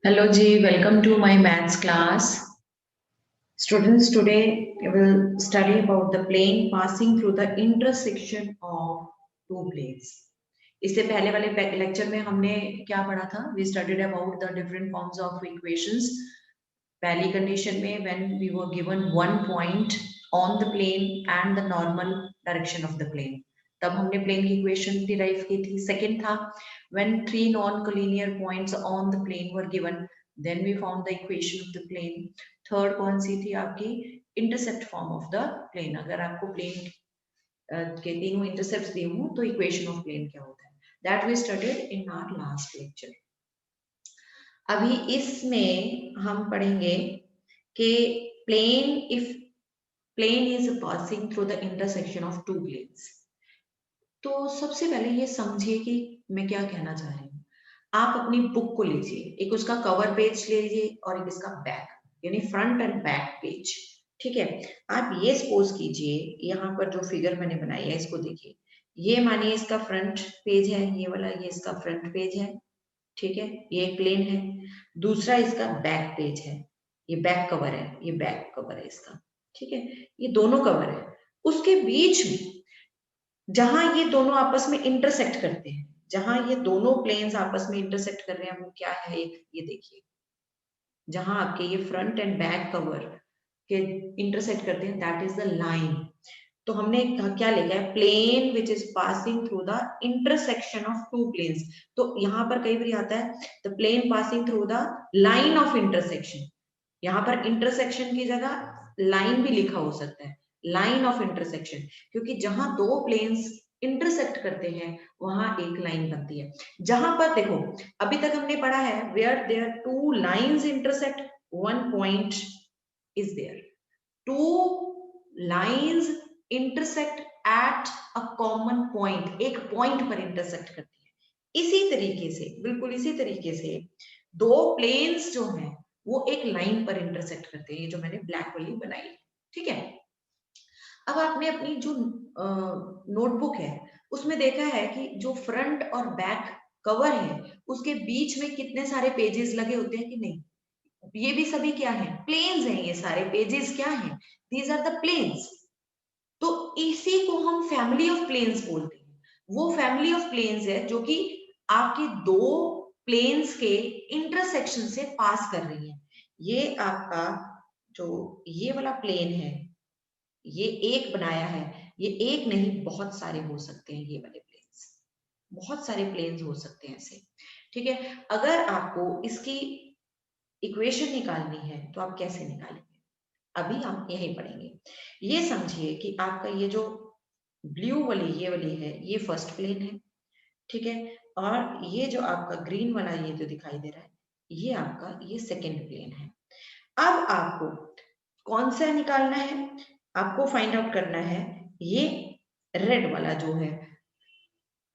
Hello Ji, welcome to my maths class. Students, today we will study about the plane passing through the intersection of two planes. इससे पहले वाले lecture में हमने क्या पढ़ा था? We studied about the different forms of equations. पहली condition में when we were given one point on the plane and the normal direction of the plane. तब हमने प्लेन की इक्वेशन डिराइव की थी. सेकंड था when three non-collinear points on the plane were given, then we found the equation of the plane. Third कौन सी थी आपकी? Intercept form of the plane. अगर आपको प्लेन के तीनों इंटरसेप्ट दिए हों तो इक्वेशन ऑफ प्लेन क्या होता है? That we studied in our last lecture. अभी इसमें हम पढ़ेंगे कि plane if plane is passing through the intersection of two planes. तो सबसे पहले ये समझिए कि मैं क्या कहना चाह रही हूँ. आप अपनी बुक को लीजिए, एक उसका कवर पेज ले लीजिए और एक इसका बैक, यानी फ्रंट एंड बैक पेज. ठीक है. आप ये सपोज कीजिए, यहाँ पर जो फिगर मैंने बनाई है इसको देखिए. ये मानिए इसका फ्रंट पेज है, ये वाला ये इसका फ्रंट पेज है. ठीक है, ये एक प्लेन है. दूसरा इसका बैक पेज है, ये बैक कवर है, ये बैक कवर है इसका. ठीक है, ये दोनों कवर है. उसके बीच में जहां ये दोनों आपस में इंटरसेक्ट करते हैं, जहां ये दोनों प्लेन्स आपस में इंटरसेक्ट कर रहे हैं, वो क्या है? एक ये देखिए, जहां आपके ये फ्रंट एंड बैक कवर के इंटरसेक्ट करते हैं, दैट इज द लाइन. तो हमने क्या लिखा है? Plane which is passing through the intersection of two planes. तो यहाँ पर कई बार आता है the plane passing through the line of intersection. यहाँ पर इंटरसेक्शन की जगह लाइन भी लिखा हो सकता है, लाइन ऑफ इंटरसेक्शन, क्योंकि जहां दो प्लेन्स इंटरसेक्ट करते हैं वहां एक लाइन बनती है. जहां पर देखो, अभी तक हमने पढ़ा है where there two lines intersect, one point is there. Two lines intersect at a common point, एक पॉइंट पर इंटरसेक्ट करती है. इसी तरीके से, बिल्कुल इसी तरीके से दो प्लेन्स जो हैं वो एक लाइन पर इंटरसेक्ट करते हैं, ये जो मैंने ब्लैक वाली बनाई है. ठीक है. अब आपने अपनी जो नोटबुक है उसमें देखा है कि जो फ्रंट और बैक कवर है उसके बीच में कितने सारे पेजेस लगे होते हैं कि नहीं? ये भी सभी क्या है? प्लेन्स हैं. ये सारे पेजेस क्या हैं? These are the planes. तो इसी को हम फैमिली ऑफ प्लेन्स बोलते हैं. वो फैमिली ऑफ प्लेन्स है जो कि आपके दो प्लेन्स के इंटरसेक्शन से पास कर रही है. ये आपका जो ये वाला प्लेन है, ये एक बनाया है. ये एक नहीं, बहुत सारे हो सकते हैं ये वाले प्लेन्स, बहुत सारे प्लेन्स हो सकते हैं ऐसे. ठीक है. अगर आपको इसकी इक्वेशन निकालनी है तो आप कैसे निकालेंगे? अभी हम यही पढ़ेंगे. ये समझिए कि आपका ये जो ब्लू वाली ये वाली है, ये फर्स्ट प्लेन है. ठीक है. और ये जो आपका ग्रीन वाला ये जो दिखाई दे रहा है, ये आपका ये सेकंड प्लेन है. अब आपको कौन सा निकालना है? आपको फाइंड आउट करना है ये रेड वाला जो है.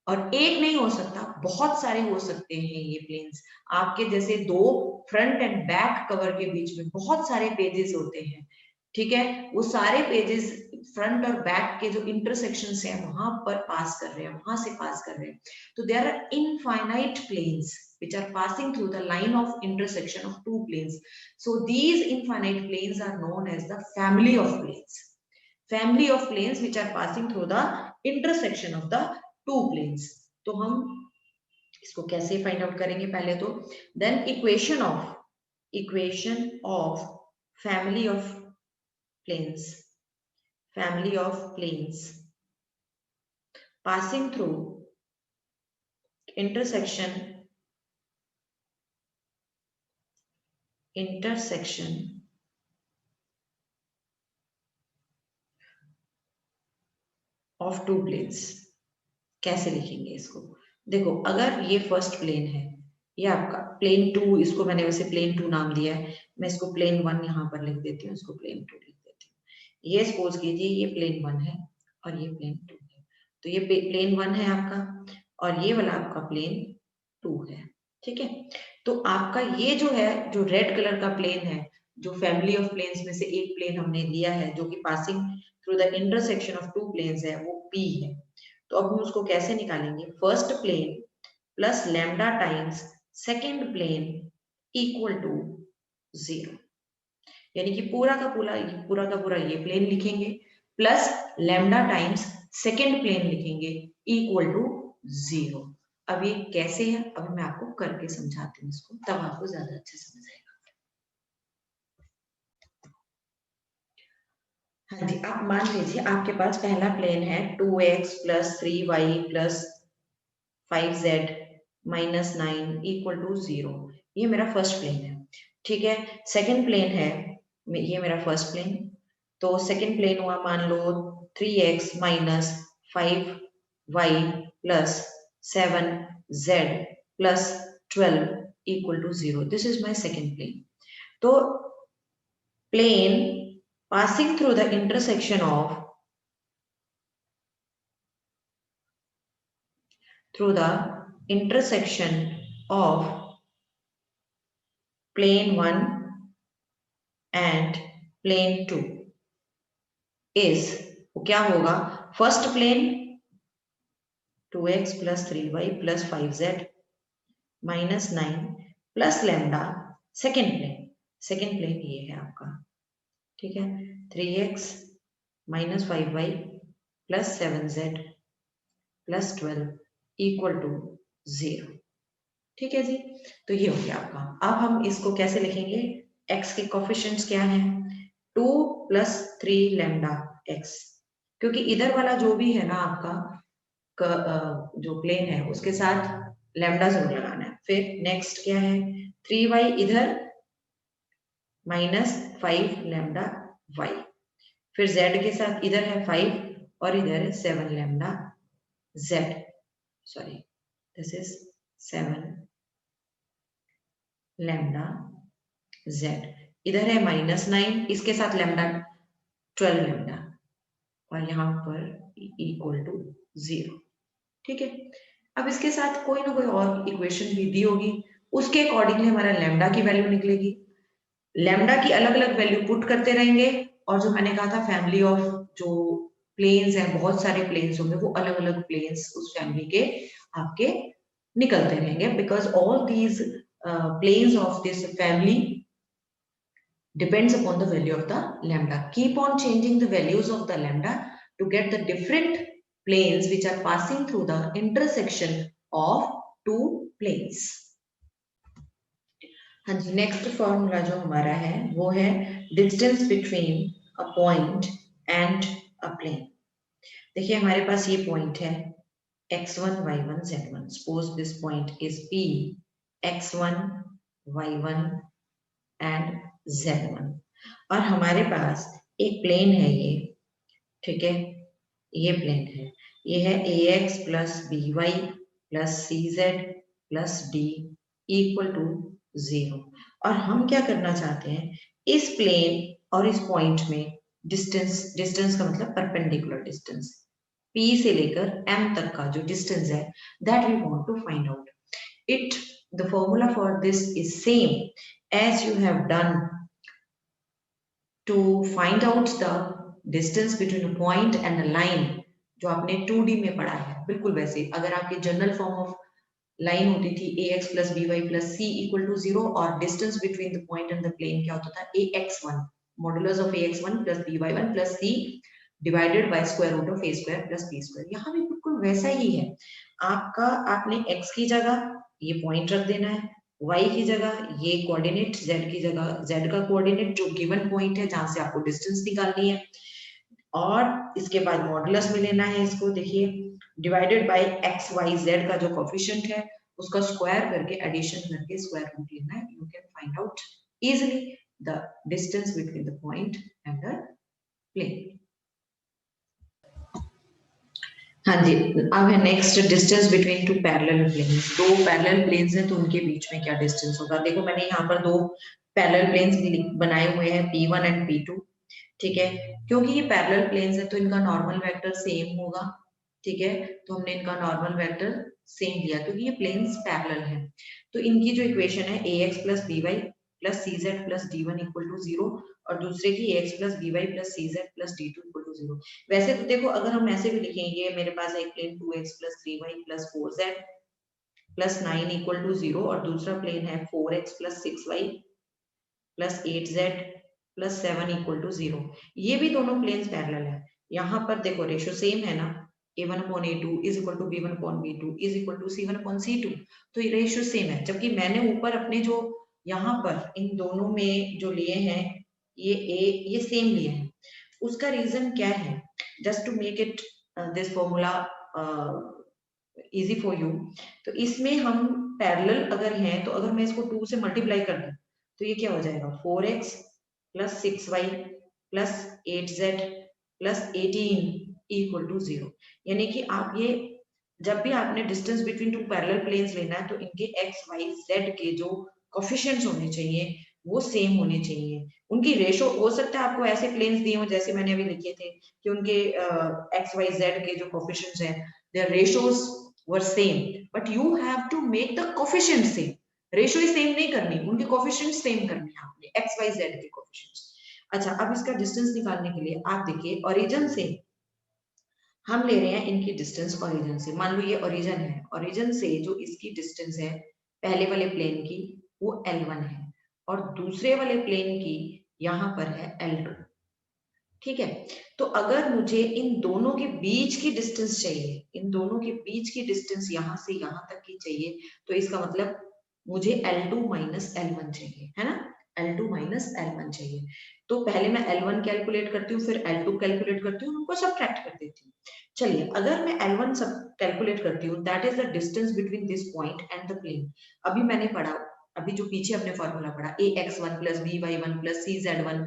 और एक नहीं हो सकता, बहुत सारे हो सकते हैं ये प्लेन्स. आपके जैसे दो फ्रंट एंड बैक कवर के बीच में बहुत सारे पेजेस होते हैं. ठीक है. वो सारे पेजेस फ्रंट और बैक के जो इंटरसेक्शन है वहां पर पास कर रहे हैं, वहां से पास कर रहे हैं. तो there are infinite planes which are passing through the line of intersection of two planes. So these infinite planes are known as the family of planes. Family of planes which are passing through the intersection of the two planes. तो हम इसको कैसे find out करेंगे? पहले तो then equation of family of planes, family of planes passing through intersection of two planes. कैसे लिखेंगे इसको? देखो, अगर ये फर्स्ट प्लेन है, ये आपका प्लेन 2, इसको मैंने वैसे प्लेन 2 नाम दिया है, मैं इसको प्लेन 1 यहाँ पर लिख देती हूँ, इसको प्लेन 2 लिख देती हूँ. ये सपोज कीजिए ये प्लेन 1 है और ये प्लेन 2 है. तो ये प्लेन 1 है आपका और ये वाला आपका प्लेन 2 है. ठीक है. तो आपका ये जो है, जो रेड कलर का प्लेन है, जो फैमिली ऑफ प्लेन्स में से एक प्लेन हमने लिया है जो कि passing through the intersection of two planes है, वो P है. तो अब हम उसको कैसे निकालेंगे? First plane plus lambda times second plane equal to 0, यानी कि पूरा का पूरा ये प्लेन लिखेंगे plus lambda times second plane लिखेंगे इक्वल टू 0। अब ये कैसे है, अब मैं आपको करके समझाती हूँ इसको, तब आपको ज्यादा अच्छे समझ आएगा। हाँ जी, आप मान लीजिए आपके पास पहला प्लेन है 2x plus 3y plus 5z minus 9 equal to 0। ये मेरा फर्स्ट प्लेन है, ठीक है। सेकंड प्लेन है, ये मेरा फर्स्ट प्लेन, तो सेकंड प्लेन हुआ मान लो 3x minus 5y plus 7z plus 12 equal to 0। This is my second plane. तो plane passing through the intersection of plane 1 and plane 2 is, क्या होगा, first plane 2x plus 3y plus 5z minus 9 plus lambda, second plane ये है आपका, ठीक है, 3x minus 5y plus 7z plus 12 equal to 0। ठीक है जी, तो ये हो गया आपका। अब हम इसको कैसे लिखेंगे, x के कोफिशिएंट्स क्या हैं, 2 प्लस 3 लैम्डा x, क्योंकि इधर वाला जो भी है ना आपका जो प्लेन है उसके साथ लैम्डा जरूर लगाना है। फिर नेक्स्ट क्या है, 3y इधर माइनस 5 लैम्डा y, फिर z के साथ इधर है 5 और इधर है 7 lambda z, sorry this is 7 lambda z, इधर है माइनस 9, इसके साथ लैम्डा 12 लैम्डा और यहाँ पर इक्वल टू 0। ठीक है, अब इसके साथ कोई ना कोई और इक्वेशन भी दी होगी, उसके अकॉर्डिंगली हमारा लैम्डा की वैल्यू निकलेगी। लैम्डा की अलग अलग वैल्यू पुट करते रहेंगे और जो मैंने कहा था फैमिली ऑफ जो प्लेन्स हैं, बहुत सारे प्लेन्स होंगे, वो अलग अलग प्लेन्स उस फैमिली के आपके निकलते रहेंगे, because all these planes of this family depends upon the value of the lambda. Keep on changing the values of the lambda to get the different planes which are passing through the intersection of two planes. हाँ जी, next formula जो हमारा है वो है distance between a point and a plane. देखिए हमारे पास ये point है x1 y1 z1, suppose this point is p, x1 y1 and z1, और हमारे पास एक प्लेन है ये, ठीक है, ये प्लेन है, ये है ax plus by plus cz plus d equal to 0। और हम क्या करना चाहते हैं, इस प्लेन और इस पॉइंट में डिस्टेंस का मतलब परपेंडिकुलर डिस्टेंस, p से लेकर m तक का जो डिस्टेंस है, that we want to find out it. The formula for this is same as you have done to find out the distance between a point and a line, जो आपने 2D में पढ़ा है, बिल्कुल वैसे। अगर आपकी जनरल फॉर्म ऑफ लाइन होती थी ax plus by plus c equal to 0 और distance between the point and the plane क्या होता था, ax1 modulus of ax1 plus by1 plus c divided by square root of a square plus b square. यहाँ भी बिल्कुल वैसा ही है आपका, आपने x की जगह ये पॉइंट रख देना है, y की जगह ये कोऑर्डिनेट, z की जगह z का कोऑर्डिनेट जो गिवन पॉइंट है जहां से आपको डिस्टेंस निकालनी है, और इसके बाद मॉडुलस में लेना है इसको, देखिए divided by x y z का जो कोएफिशिएंट है उसका स्क्वायर करके एडिशन करके स्क्वायर रूट लेना है। You can find out easily the distance between the point and the plane. हाँ जी, अब है next distance between two parallel planes. दो पैरेलल प्लेन्स हैं तो उनके बीच में क्या डिस्टेंस होगा। देखो मैंने यहाँ पर दो पैरेलल प्लेन्स बनाए हुए हैं P1 एंड P2, ठीक है, क्योंकि ये पैरेलल प्लेन्स है तो इनका नॉर्मल वेक्टर सेम होगा, ठीक है, तो हमने इनका नॉर्मल वेक्टर सेम लिया क्योंकि ये प्लेन्स पैरेलल हैं। तो इनकी जो इक्वेशन है ax plus by plus cz plus d1 equal to 0 और दूसरे की ax plus by plus cz plus d2 equal to 0। वैसे तो देखो अगर हम ऐसे भी लिखेंगे, मेरे पास एक plane 2x plus 3y plus 4z plus 9 equal to 0 और दूसरा प्लेन है 4x plus 6y plus 8z plus 7 equal to 0। ये भी दोनों प्लेन्स पैरेलल है। यहाँ पर देखो रेशो सेम है ना, a1 upon a2 is equal to b1 upon b2 is equal to c1 upon c2, तो ये रेशो सेम है। जबकि मैंने ऊपर अपने जो यहाँ पर इन दोनों में जो लिए हैं ये सेम लिए हैं। उसका रीजन क्या है? Just to make it this formula easy for you, तो इसमें हम पैरेलल अगर हैं तो अगर मैं इसको 2 से मल्टीप्लाई कर दूं तो ये क्या हो जाएगा 4x plus 6y plus 8z plus 18 equal to 0। यानी कि आप ये जब भी आपने distance between two parallel planes लेना है तो इनके x y z के जो कोफिशिएंट्स होने चाहिए वो सेम होने चाहिए। उनकी रेशो हो सकता है आपको ऐसे प्लेन्स दिए हो जैसे मैंने अभी लिखे थे कि उनके x y z के जो कोफिशिएंट्स हैं their ratios were same, but you have to make the coefficient same। Ratio he same नहीं करनी, उनके कोफिशिएंट सेम करने हैं आपने, एक्स वाई जेड के कोफिशिएंट्स। अच्छा, अब इसका डिस्टेंस निकालने के लिए आप देखिए ओरिजिन से हम ले रहे हैं इनकी डिस्टेंस ओरिजिन से। मान लो ये ओरिजिन है, ओरिजिन से जो इसकी डिस्टेंस है पहले वाले प्लेन की वो L1 है और दूसरे वाले प्लेन की यहाँ पर है L2। ठीक है, तो अगर मुझे इन दोनों के बीच की डिस्टेंस चाहिए, इन दोनों के बीच की डिस्टेंस यहाँ से यहाँ तक की चाहिए, तो इसका मतलब मुझे L2 माइनस L1 चाहिए, है ना? L2 माइनस L1 चाहिए। तो पहले मैं L1 कैलकुलेट करती हूँ, फिर L2 कैलकुलेट करती हूँ, उनको सबट्रैक्ट कर देती हूँ। चलिए, अगर मैं L1 सब कैलकुलेट करती हूँ, that is the distance between this point and the plane. अभी मैंने पढ़ा, अभी जो पीछे हमने फॉर्मूला पढ़ा, ax1 plus by1 plus cz1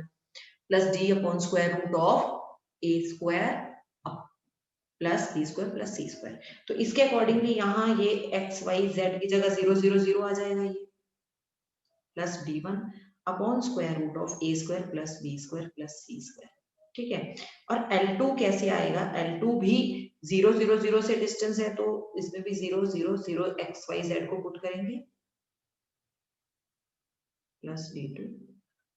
plus d upon square root of a square plus b square plus c square. तो इसके अकॉर्डिंगली यहाँ ये एक्स वाई जेड की जगह 0 0 0 आ जाएगा, ये plus d one upon square root of a square plus b square plus c square. ठीक है, और L2 कैसे आएगा? L2 भी 0 0 0 से डिस्टेंस है, तो इसमें भी 0 0 0 एक्स वाई जेड को पुट करेंगे plus d2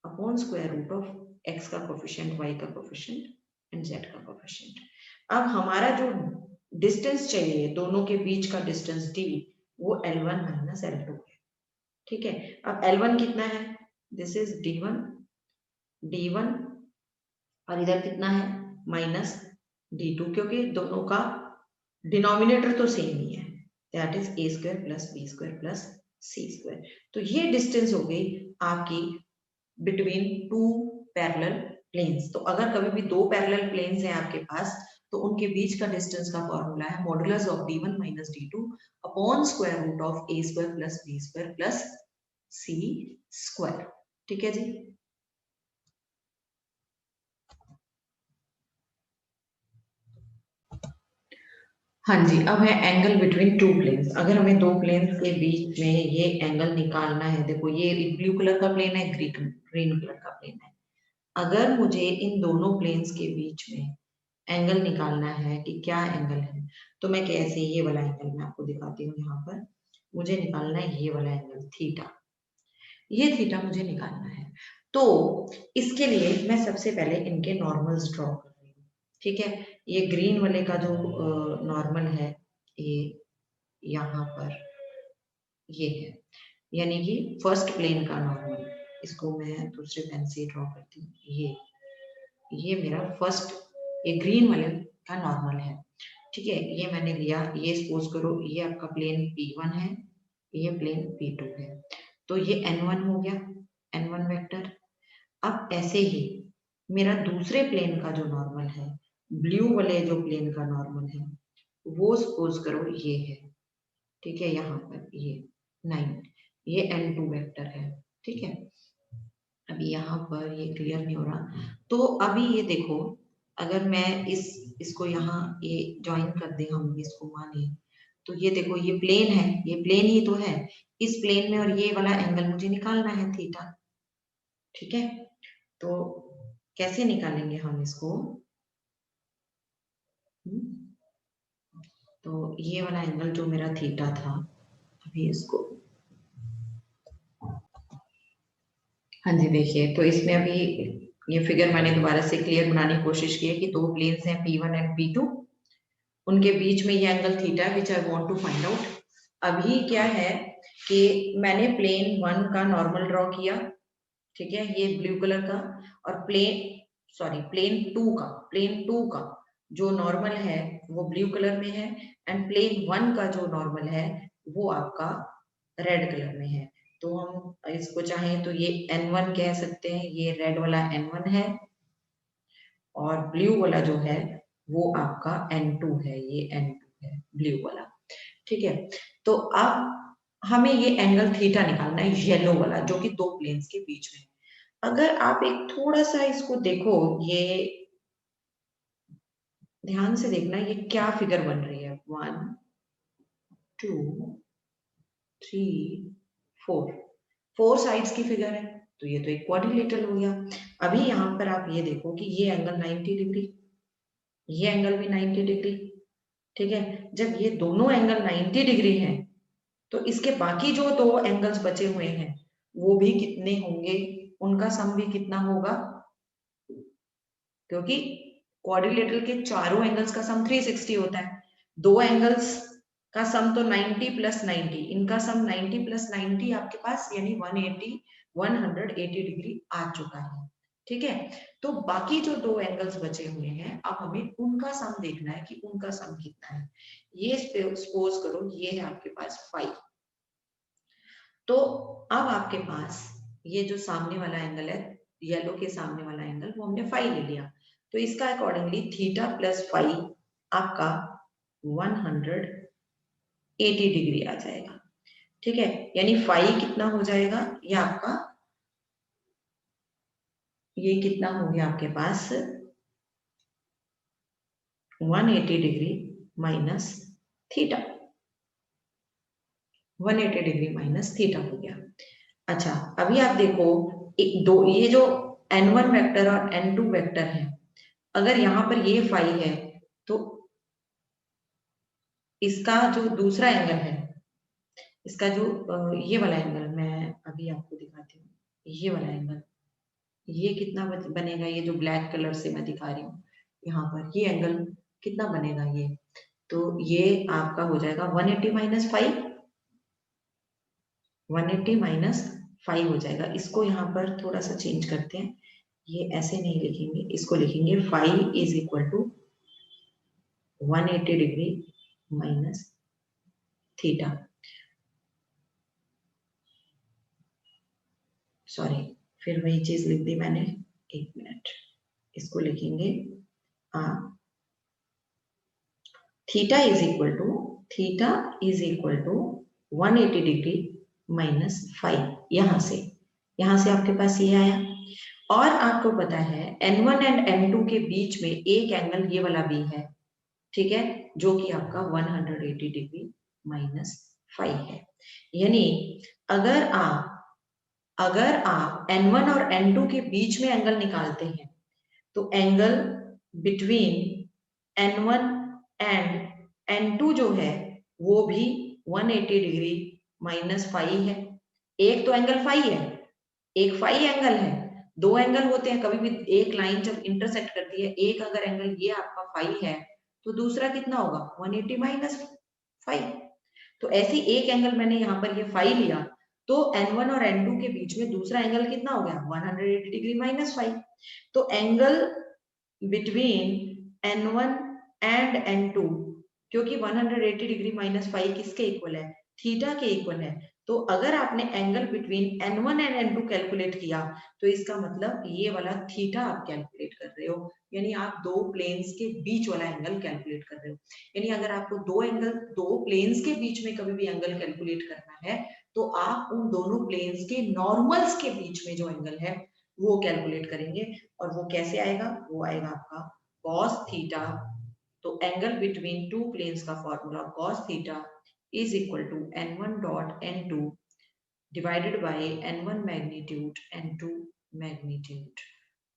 upon square root of x का कोफिशिएंट, y का कोफिशिएंट एंड z का कोफिशिएंट। अब हमारा जो डिस्टेंस चाहिए दोनों के बीच का डिस्टेंस d वो L1 माइनस L2 है। ठीक है, अब L1 कितना है? दिस इज d1 और इधर कितना है? माइनस d2, क्योंकि दोनों का डिनोमिनेटर तो सेम ही है, that is a square plus b square plus c square. तो ये डिस्टेंस हो गई आपकी बिटवीन टू पैरेलल प्लेन्स। तो अगर कभी भी दो पैरेलल प्लेन्स हैं आपके पास तो उनके बीच का डिस्टेंस का फॉर्मूला है modulus of d1 minus d2 upon square root of a square plus b square plus c square. ठीक है जी। हाँ जी, अब है एंगल बिटवीन टू प्लेन्स। अगर हमें दो प्लेन्स के बीच में ये एंगल निकालना है, देखो ये ब्लू कलर का प्लेन है, ग्रीन कलर का प्लेन है। अगर मुझे इन दोनों प्लेन्स के बीच में एंगल निकालना है कि क्या एंगल है, तो मैं कैसे, ये वाला एंगल मैं आपको दिखाती हूँ। यहाँ पर मुझे निकालना है ये वाला एंगल थीटा, ये थीटा मुझे निकालना है। तो इसके लिए मैं सबसे पहले इनके नॉर्मल्स ड्रॉ कर रही हूँ। ठीक है, ये ग्रीन वाले का जो नॉर्मल है ये यहाँ पर ये है, यानी कि फर्स्ट प्लेन का नॉर्मल। इसको मैं दूसरे पेन से ड्रॉ करती हूँ। ये मेरा फर्स्ट, ये ग्रीन वाले का नॉर्मल है। ठीक है, ये मैंने लिया, ये सपोज करो ये आपका प्लेन P1 है, ये प्लेन P2 है, तो ये N1 हो गया, N1 वेक्टर। अब ऐसे ही मेरा दूसरे प्लेन का जो नॉर्मल है, ब्लू वाले जो प्लेन का नॉर्मल है, वो सपोज करो ये है। ठीक है, यहाँ पर ये 9, ये N2 वेक्टर है। ठीक है, अभी यहाँ पर ये क्लियर नहीं हो रहा, तो अभी ये देखो, अगर मैं इसको यहाँ ये ज्वाइन कर दे, हम इसको माने, तो ये देखो ये प्लेन है, ये प्लेन ही तो है इस प्लेन में, और ये वाला एंगल मुझे निकालना है थीटा। ठीक है, तो कैसे निकालेंगे हम इसको? तो ये वाला एंगल जो मेरा थीटा था, अभी इसको, हाँ जी देखिए, तो इसमें अभी ये फिगर मैंने दोबारा से क्लियर बनाने की कोशिश की है कि दो प्लेन्स हैं P1 एंड P2, उनके बीच में ये angle theta which I want to find out. अभी क्या है कि मैंने प्लेन 1 का नॉर्मल ड्रॉ किया, ठीक है, ये ब्लू कलर का, और प्लेन 2 का जो नॉर्मल है वो ब्लू कलर में है, एंड प्लेन 1 का जो नॉर्मल है वो आपका रेड कलर में है। तो हम इसको चाहें तो ये N1 कह सकते हैं, ये रेड वाला N1 है, और ब्लू वाला जो है वो आपका N2 है, ये N2 है ब्लू वाला, ठीक है। तो अब हमें ये एंगल थीटा निकालना है, येलो वाला, जो कि दो प्लेन्स के बीच में है। अगर आप एक थोड़ा सा इसको देखो, ये ध्यान से देखना, ये क्या फिगर बन रही है, 1 2 3 4, 4 साइड्स की फिगर है, तो ये तो एक क्वाड्रिलेटरल हो गया। अभी यहाँ पर आप ये देखो कि ये एंगल 90 डिग्री, ये एंगल भी 90 डिग्री, ठीक है। जब ये दोनों एंगल 90 डिग्री हैं, तो इसके बाकी जो दो एंगल्स बचे हुए हैं वो भी कितने होंगे, उनका सम भी कितना होगा, क्योंकि क्वाड्रिलेटरल के चारों एंगल्स का सम 360 होता है। दो एंगल्स का सम तो 90 प्लस 90, इनका सम 90 प्लस 90 आपके पास यानी 180 डिग्री आ चुका है, ठीक है। तो बाकी जो दो एंगल्स बचे हुए हैं, अब हमें उनका सम देखना है कि उनका सम कितना है। ये सपोज करो ये है आपके पास 5, तो अब आपके पास ये जो सामने वाला एंगल है, येलो के सामने वाला एंगल, वो हमने 5 ले लिया, तो इसका अकॉर्डिंगली थीटा प्लस 5 आपका 180 डिग्री आ जाएगा, ठीक है। यानी 5 कितना हो जाएगा, ये आपका, ये कितना हो गया आपके पास 180 degree minus theta, 180 degree minus theta हो गया। अच्छा, अभी आप देखो, एक दो ये जो n1 वेक्टर और n2 वेक्टर है, अगर यहाँ पर ये 5 है, तो इसका जो दूसरा एंगल है, इसका जो ये वाला एंगल, मैं अभी आपको दिखाती हूँ, ये वाला एंगल, ये कितना बनेगा, ये जो ब्लैक कलर से मैं दिखा रही हूँ यहाँ पर, ये एंगल कितना बनेगा, ये तो ये आपका हो जाएगा 180 माइनस 5, 180 माइनस 5 हो जाएगा। इसको यहाँ पर थोड़ा सा चेंज करते हैं, ये ऐसे नहीं लिखेंगे, इसको लिखेंगे 5 is equal to 180 degree minus theta, sorry, फिर वही चीज लिख दी मैंने, एक मिनट, इसको लिखेंगे theta is equal to 180 degree minus 5, यहां से आपके पास ये आया। और आपको पता है n1 एंड n2 के बीच में एक एंगल ये वाला भी है, ठीक है, जो कि आपका 180 डिग्री माइनस 5 है। यानी अगर आप n1 और n2 के बीच में एंगल निकालते हैं, तो angle between n1 and n2 जो है वो भी 180 डिग्री माइनस 5 है। एक तो एंगल 5 है, एक 5 एंगल है, दो एंगल होते हैं कभी भी, एक लाइन जब इंटरसेक्ट करती है, एक अगर एंगल ये आपका 5 है, तो दूसरा कितना होगा 180 माइनस 5। तो ऐसी एक एंगल मैंने यहाँ पर ये 5 लिया, तो n1 और n2 के बीच में दूसरा एंगल कितना हो गया 180 डिग्री माइनस 5। तो angle between n1 and n2, क्योंकि 180 डिग्री माइनस 5 किसके इक्वल है, थीटा के इक्वल है। तो अगर आपने angle between n1 and n2 calculate किया, तो इसका मतलब ये वाला थीटा आप कैलकुलेट कर रहे हो, यानी आप दो प्लेन्स के बीच वाला एंगल कैलकुलेट कर रहे हो। यानी अगर आपको दो प्लेन्स के बीच में कभी भी एंगल कैलकुलेट करना है, तो आप उन दोनों प्लेन्स के नॉर्मल्स के बीच में जो एंगल है वो कैलकुलेट करेंगे। और वो कैसे आएगा, वो आएगा आपका cos थीटा। तो एंगल बिटवीन टू प्लेन्स का formula cos theta is equal to n1 dot n2 divided by n1 magnitude n2 magnitude,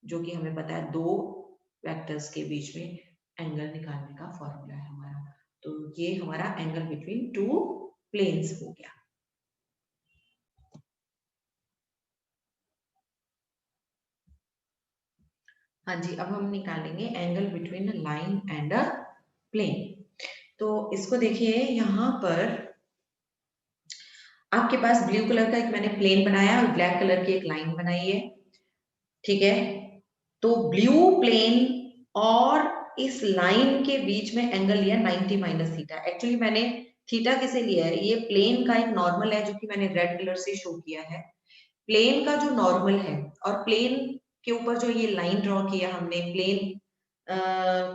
जो कि हमें पता है दो वेक्टर्स के बीच में एंगल निकालने का फॉर्मूला है हमारा। तो ये हमारा एंगल बिटवीन टू प्लेन्स हो गया। हाँ जी, अब हम निकालेंगे angle between a line and a plane. तो इसको देखिए यहाँ पर आपके पास ब्लू कलर का एक मैंने प्लेन बनाया और ब्लैक कलर की एक लाइन बनाई है, ठीक है। तो ब्लू प्लेन और इस लाइन के बीच में एंगल लिया 90 माइनस थीटा। एक्चुअली मैंने थीटा किसे लिया है, ये प्लेन का एक नॉर्मल है जो कि मैंने रेड कलर से शो किया है। प्लेन का जो नॉर्मल है और प्लेन के ऊपर जो ये लाइन ड्रॉ किया हमने प्लेन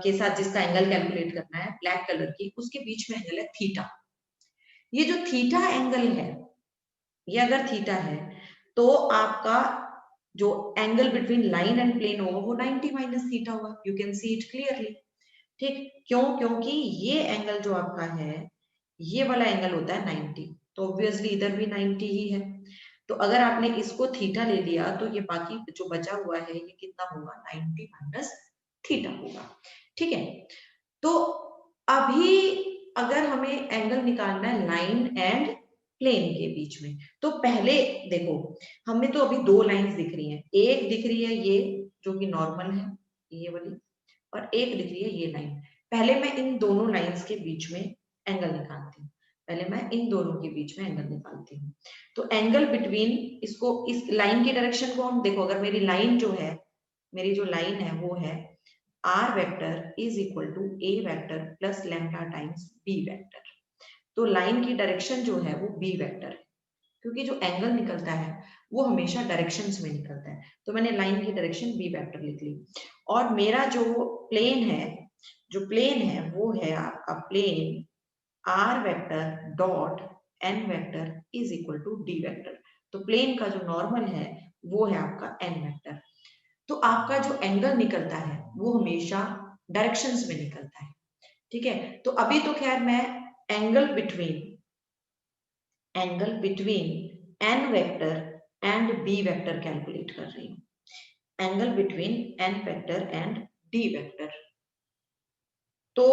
के साथ जिसका एंगल कैलकुलेट करना है ब्लैक कलर की, उसके बीच में एंगल है थीटा। ये जो थीटा एंगल है, ये अगर थीटा है तो आपका जो angle between line and plane होगा वो 90 माइनस थीटा होगा। You can see it clearly, ठीक। क्यों? क्योंकि ये एंगल जो आपका है, ये वाला एंगल होता है 90, तो ऑब्वियसली इधर भी 90 ही है। तो अगर आपने इसको थीटा ले लिया तो ये बाकी जो बचा हुआ है ये कितना होगा, 90 माइनस थीटा होगा, ठीक है। तो अभी अगर हमें एंगल निकालना है लाइन एंड प्लेन के बीच में, तो पहले देखो हमें तो अभी दो लाइंस दिख रही हैं, एक दिख रही है ये जो कि नॉर्मल है ये वाली, और एक दिख रही है ये लाइन। पहले मैं इन दोनों लाइंस के बीच में एंगल निकालती हूँ, पहले मैं इन दोनों के बीच में एंगल निकालती हूँ। तो एंगल बिटवीन, इसको इस लाइन की डायरेक्शन को हम देखो, अगर मेरी लाइन जो है, मेरी जो लाइन है वो है r vector is equal to a vector plus lambda times b vector. तो लाइन की डायरेक्शन जो है वो b वेक्टर है, क्योंकि जो एंगल निकलता है वो हमेशा डायरेक्शंस में निकलता है। तो मैंने लाइन की डायरेक्शन b वेक्टर लिख ली। और मेरा जो प्लेन है, जो प्लेन है वो है आपका plane r vector dot n vector is equal to d vector. तो प्लेन का जो नॉर्मल है वो है आपका n वेक्टर। तो आपका जो एंगल निकलता है वो हमेशा डायरेक्शंस में निकलता है, ठीक है। तो अभी तो खैर मैं angle between n vector and b vector calculate कर रही हूँ। Angle between n vector and d vector, तो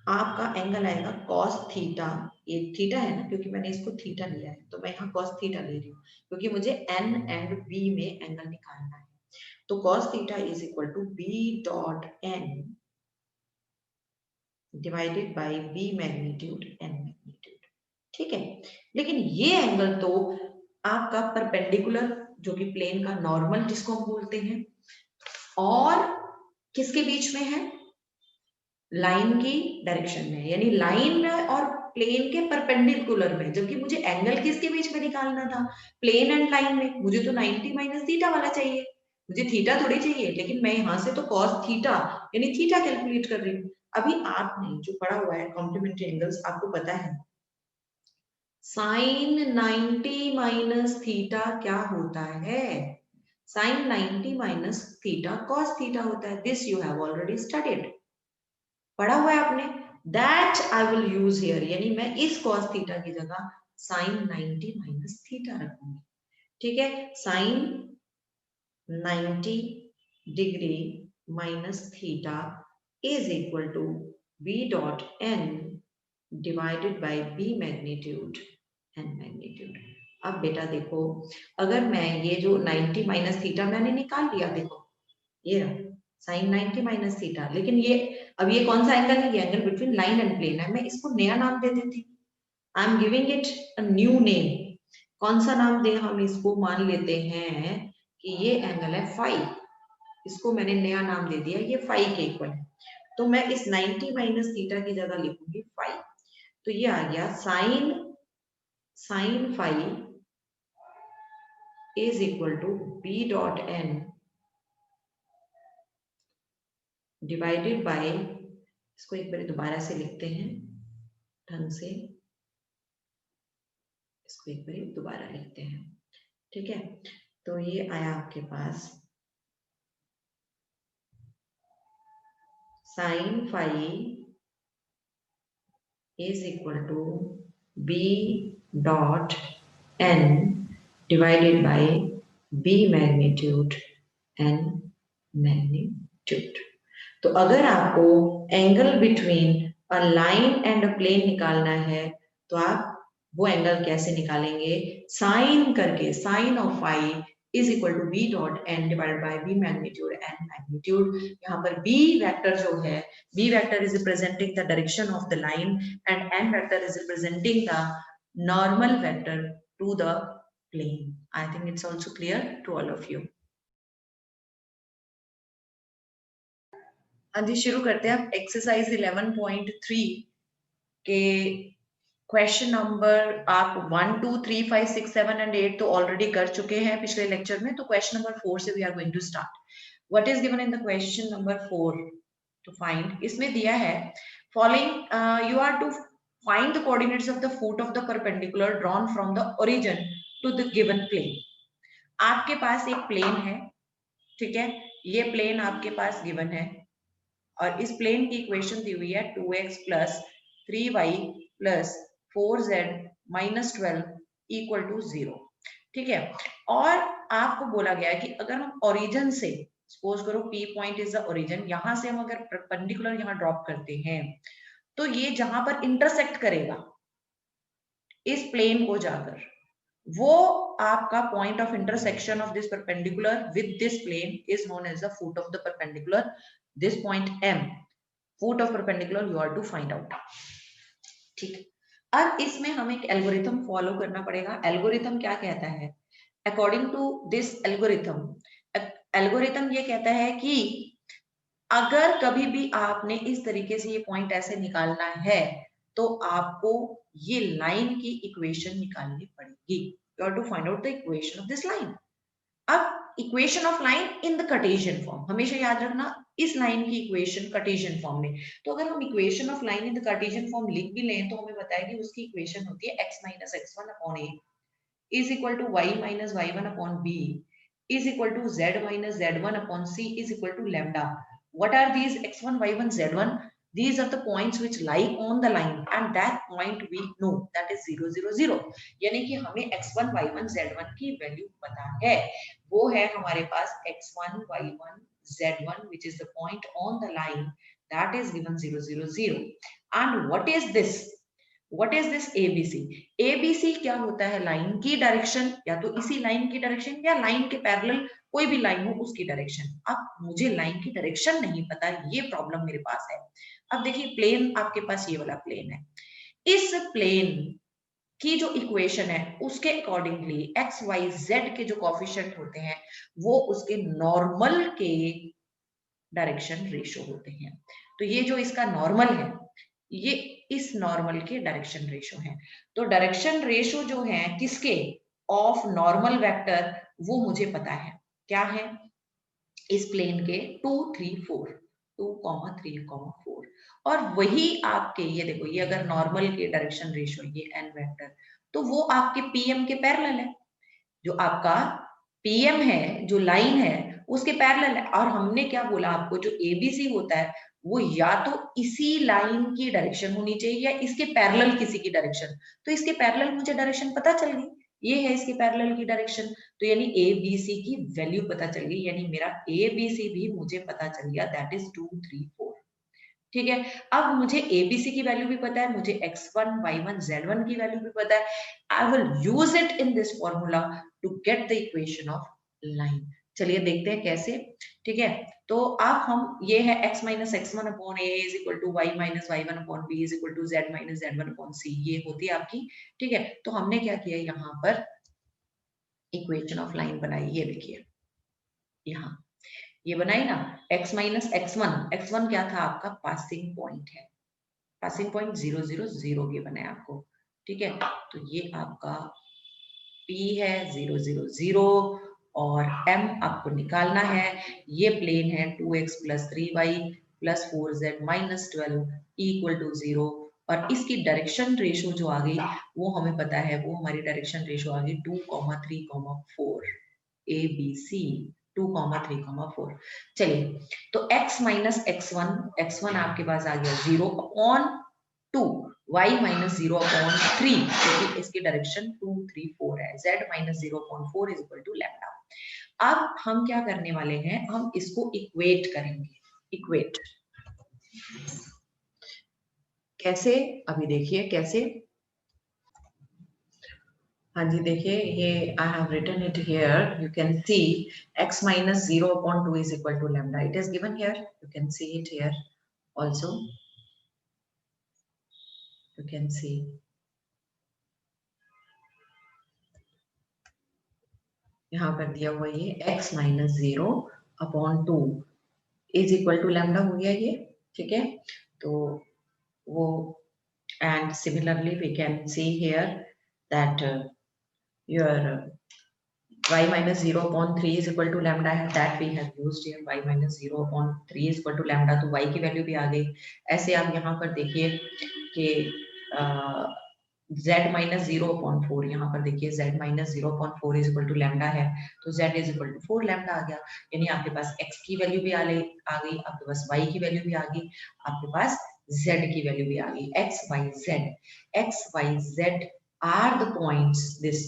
आपका एंगल आएगा cos थीटा। ये थीटा है ना, क्योंकि मैंने इसको थीटा लिया है तो मैं यहाँ cos थीटा ले रही हूँ, क्योंकि मुझे n एंड b में एंगल निकालना है। तो cos theta is equal to b dot n divided by b magnitude n magnitude, ठीक है। लेकिन ये एंगल तो आपका परपेंडिकुलर, जो कि प्लेन का नॉर्मल जिसको हम बोलते हैं, और किसके बीच में है, लाइन की डायरेक्शन में, यानी लाइन और प्लेन के परपेंडिकुलर में। जबकि मुझे एंगल किसके बीच में निकालना था, प्लेन एंड लाइन में। मुझे तो 90 माइनस थीटा वाला चाहिए, मुझे थीटा थोड़ी चाहिए। लेकिन मैं यहाँ से तो cos थीटा यानी थीटा कैलकुलेट कर रही हूँ। अभी आपने जो पढ़ा हुआ है कॉम्प्लीमेंट्री एंगल्स, आपको पता है साइन 90 माइनस थीटा क्या होता है, sine 90 minus theta cos theta होता है। This you have already studied, पढ़ा हुआ है आपने। That I will use here, यानी मैं इस cos थीटा की जगह साइन 90 माइनस थीटा रखूंगी, ठीक है। Sine 90 degree minus theta is equal to b dot n divided by b magnitude n magnitude. अब बेटा देखो, अगर मैं ये जो 90 माइनस थीटा मैंने निकाल लिया, देखो ये रहा साइन 90 माइनस थीटा, लेकिन ये अब ये कौन सा एंगल है, ये angle between line and plane है। मैं इसको नया नाम दे देती, I am giving it a new name. कौन सा नाम दे, हम इसको मान लेते हैं कि ये एंगल है फाई। इसको मैंने नया नाम दे दिया, ये फाई के इक्वल है। तो मैं इस 90 माइनस थीटा की जगह लिखूंगी फाई। तो ये आ गया sine phi is equal to b dot n divided by, इसको एक बार दोबारा से लिखते हैं ढंग से, इसको एक बार दोबारा लिखते हैं, ठीक है। तो ये आया आपके पास sine phi is equal to b dot n divided by b magnitude n magnitude. तो अगर आपको angle between a line and a plane निकालना है तो आप वो एंगल कैसे निकालेंगे, साइन करके, sine of phi is equal to b dot n divided by b magnitude n magnitude. यहाँ पर b वेक्टर जो है, b vector is representing the direction of the line and n vector is representing the normal vector to the plane. I think it's also clear to all of you. हाँ जी, शुरू करते हैं। Exercise 11.3 के question number आप 1, 2, 3, 5, 6, 7 and 8 तो already कर चुके हैं पिछले लेक्चर में। तो क्वेश्चन नंबर 4 से we are going to start. What is given in the question number 4 to find? इसमें दिया है following you are to find the coordinates of the foot of the perpendicular drawn from the origin to the given plane. आपके पास एक plane है, ठीक है, ये प्लेन आपके पास गिवन है और इस प्लेन की इक्वेशन दी हुई है 2x plus 3y plus 4z minus 12 equal to 0, ठीक है। और आपको बोला गया है कि अगर हम ओरिजिन से, सपोज करो P point is the origin, यहां से हम अगर परपेंडिकुलर यहां ड्रॉप करते हैं तो ये जहां पर इंटरसेक्ट करेगा इस प्लेन को जाकर, वो आपका point of intersection of this perpendicular with this plane is known as the foot of the perpendicular. This point M, foot of perpendicular, you are to find out, ठीक है। अब इसमें हमें एक एल्गोरिथम फॉलो करना पड़ेगा। एल्गोरिथम क्या कहता है? अकॉर्डिंग टू दिस एल्गोरिथम ये कहता है कि अगर कभी भी आपने इस तरीके से ये पॉइंट ऐसे निकालना है तो आपको ये लाइन की इक्वेशन निकालनी पड़ेगी। You are to find out the equation of this line. अब equation of line in the Cartesian form, हमेशा याद रखना इस लाइन की इक्वेशन कार्टेशियन फॉर्म में। तो अगर हम equation of line in the Cartesian form लिख भी लें तो हमें बताया कि उसकी इक्वेशन होती है x minus x1 upon a is equal to y minus y1 upon b is equal to z minus z1 upon c is equal to lambda. What are these x1, y1, z1? These are the points which lie on the line and that point we know, that is 0, 0, 0. यानी कि हमें x1, y1, z1 की value पता है। वो है हमारे पास x1, y1, z1 which is the point on the line that is given 0, 0, 0. And what is this? What is this ABC? ABC क्या होता है? लाइन की डायरेक्शन, या तो इसी लाइन की डायरेक्शन या लाइन के पैरेलल कोई भी लाइन हो उसकी डायरेक्शन। अब मुझे लाइन की डायरेक्शन नहीं पता, ये प्रॉब्लम मेरे पास है। अब देखिए प्लेन आपके पास ये वाला प्लेन है, इस प्लेन की जो इक्वेशन है उसके अकॉर्डिंगली एक्स वाई जेड के जो कोफिशिएंट होते हैं वो उसके नॉर्मल के डायरेक्शन रेशो होते हैं। तो ये जो इसका नॉर्मल है ये इस नॉर्मल के डायरेक्शन रेशो है। तो डायरेक्शन रेशो जो है किसके? ऑफ नॉर्मल वेक्टर, वो मुझे पता है क्या है इस प्लेन के 2, 3, 4, 2, 3, 4। और वही आपके ये देखो, ये अगर नॉर्मल के डायरेक्शन रेशो ये n वेक्टर, तो वो आपके pm के पैरेलल है। जो आपका pm है, जो लाइन है उसके पैरेलल है। और हमने क्या बोला आपको, जो abc होता है वो या तो इसी लाइन की डायरेक्शन होनी चाहिए या इसके पैरेलल किसी की डायरेक्शन। तो इसके पैरेलल मुझे डायरेक्शन पता चल गई, ये है इसके पैरेलल की डायरेक्शन। तो यानी abc की वैल्यू पता चल गई, यानी मेरा abc भी मुझे पता चल गया, दैट इज 2, 3, 4, ठीक है। अब मुझे abc की वैल्यू भी पता है, मुझे x1, y1, z1 की वैल्यू भी पता है। I will use it in this formula to get the equation of line. चलिए देखते हैं कैसे, ठीक है। तो अब हम, ये है x minus x1 upon a is equal to y minus y1 upon b is equal to z minus z1 upon c, ये होती है आपकी, ठीक है। तो हमने क्या किया, यहाँ पर इक्वेशन ऑफ लाइन बनाई, ये देखिए यहाँ ये बनाई ना, x माइनस x1 क्या था आपका? पासिंग पॉइंट है, पासिंग पॉइंट 0, 0, 0 ये बनाया आपको, ठीक है। तो ये आपका P है 0, 0, 0 और M आपको निकालना है। ये प्लेन है 2x plus 3y plus 4z minus 12 equal to 0। और इसकी डायरेक्शन रेशो जो आ गई वो हमें पता है, वो हमारी डायरेक्शन रेशो आ गई 2, 3, 4 ABC 2, 3, 4। चलिए तो x माइनस x1 आपके पास आ गया 0 अपॉन 2, y माइनस 0 अपॉन 3, क्योंकि इसकी डायरेक्शन 2, 3, 4 है, z minus 0 upon 4 is equal to lambda. अब हम क्या करने वाले हैं, हम इसको इक्वेट करेंगे। इक्वेट कैसे, अभी देखिए कैसे। हाँ जी देखिए, ये I have written it here. You can see x minus 0 upon 2 is equal to lambda. It is given here. You can see it here also. You can see. यहाँ पर दिया हुआ ये x minus 0 upon 2 is equal to lambda हो गया ये, ठीक है। तो वो and similarly we can see here that your y minus 0 upon 3 is equal to lambda है, that we have used here, y minus 0 upon 3 is equal to lambda, तो y की वैल्यू भी आ गई। ऐसे आप यहाँ पर देखिए कि z माइनस 0 अपॉन 4, यहाँ पर देखिए z minus 0 upon 4 is equal to lambda है, तो z is equal to 4 lambda आ गया। यानी आपके पास x की वैल्यू भी आ गई, आपके पास y की वैल्यू भी आ गई, आपके पास z की वैल्यू भी आ गई। x y z are the points, this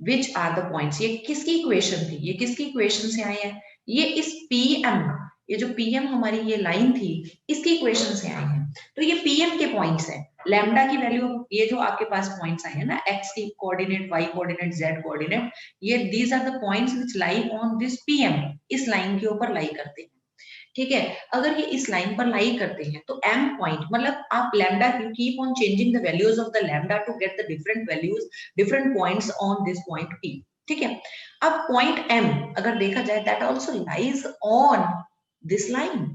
which are the points, ये किसकी इक्वेशन थी, ये किसकी इक्वेशन से आए हैं, ये इस पीएम, ये जो पीएम हमारी ये लाइन थी इसकी इक्वेशन से आए हैं। तो ये पीएम के पॉइंट्स हैं, लैम्डा की वैल्यू, ये जो आपके पास पॉइंट्स आए हैं ना, एक्स की coordinate, Y coordinate, Z coordinate, ये these are the points which lie on this PM, इस लाइन के ऊपर लाई करते हैं, ठीक है। अगर ये इस लाइन पर लाई करते हैं तो m पॉइंट, मतलब आप lambda keep on changing the values of the lambda to get the different values, different points on this point p, ठीक है। अब पॉइंट m अगर देखा जाए that also lies on this line,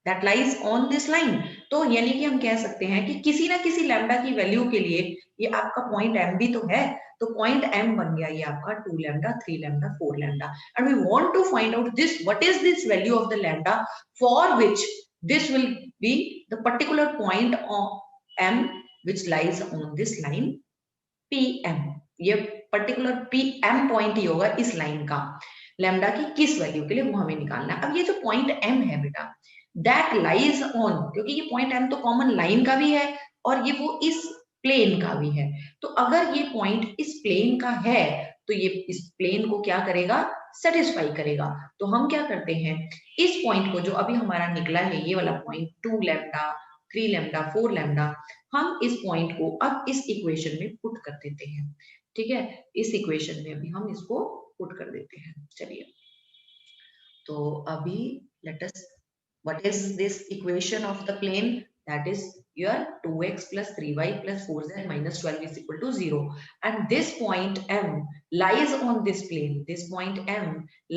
that lies on this line, तो यानी कि हम कह सकते हैं कि किसी ना किसी लैम्डा की वैल्यू के लिए ये आपका पॉइंट m भी तो है, तो पॉइंट m बन गया ये आपका 2 lambda, 3 lambda, 4 lambda, and we want to find out this, what is this value of the lambda for which this will be the particular point of m which lies on this line pm, ये particular pm point ही होगा इस line का, lambda की किस value के लिए वो हमें निकालना है। अब ये जो पॉइंट m है बेटा, दैट लाइज ऑन, क्योंकि ये पॉइंट m तो कॉमन लाइन का भी है और ये वो इस प्लेन का भी है, तो अगर ये पॉइंट इस प्लेन का है तो ये इस प्लेन को क्या करेगा, सेटिस्फाई करेगा। तो हम क्या करते हैं, इस पॉइंट को जो अभी हमारा निकला है ये वाला पॉइंट 2 लैम्डा, 3 लैम्डा, 4 लैम्डा, हम इस पॉइंट को अब इस इक्वेशन में पुट कर देते हैं, ठीक है। इस इक्वेशन में अभी हम इसको पुट कर देते हैं। चलिए, तो अभी let us, what is this equation of the plane, that is your 2x plus 3y plus 4z minus 12 is equal to 0, and this point m lies on this plane, this point m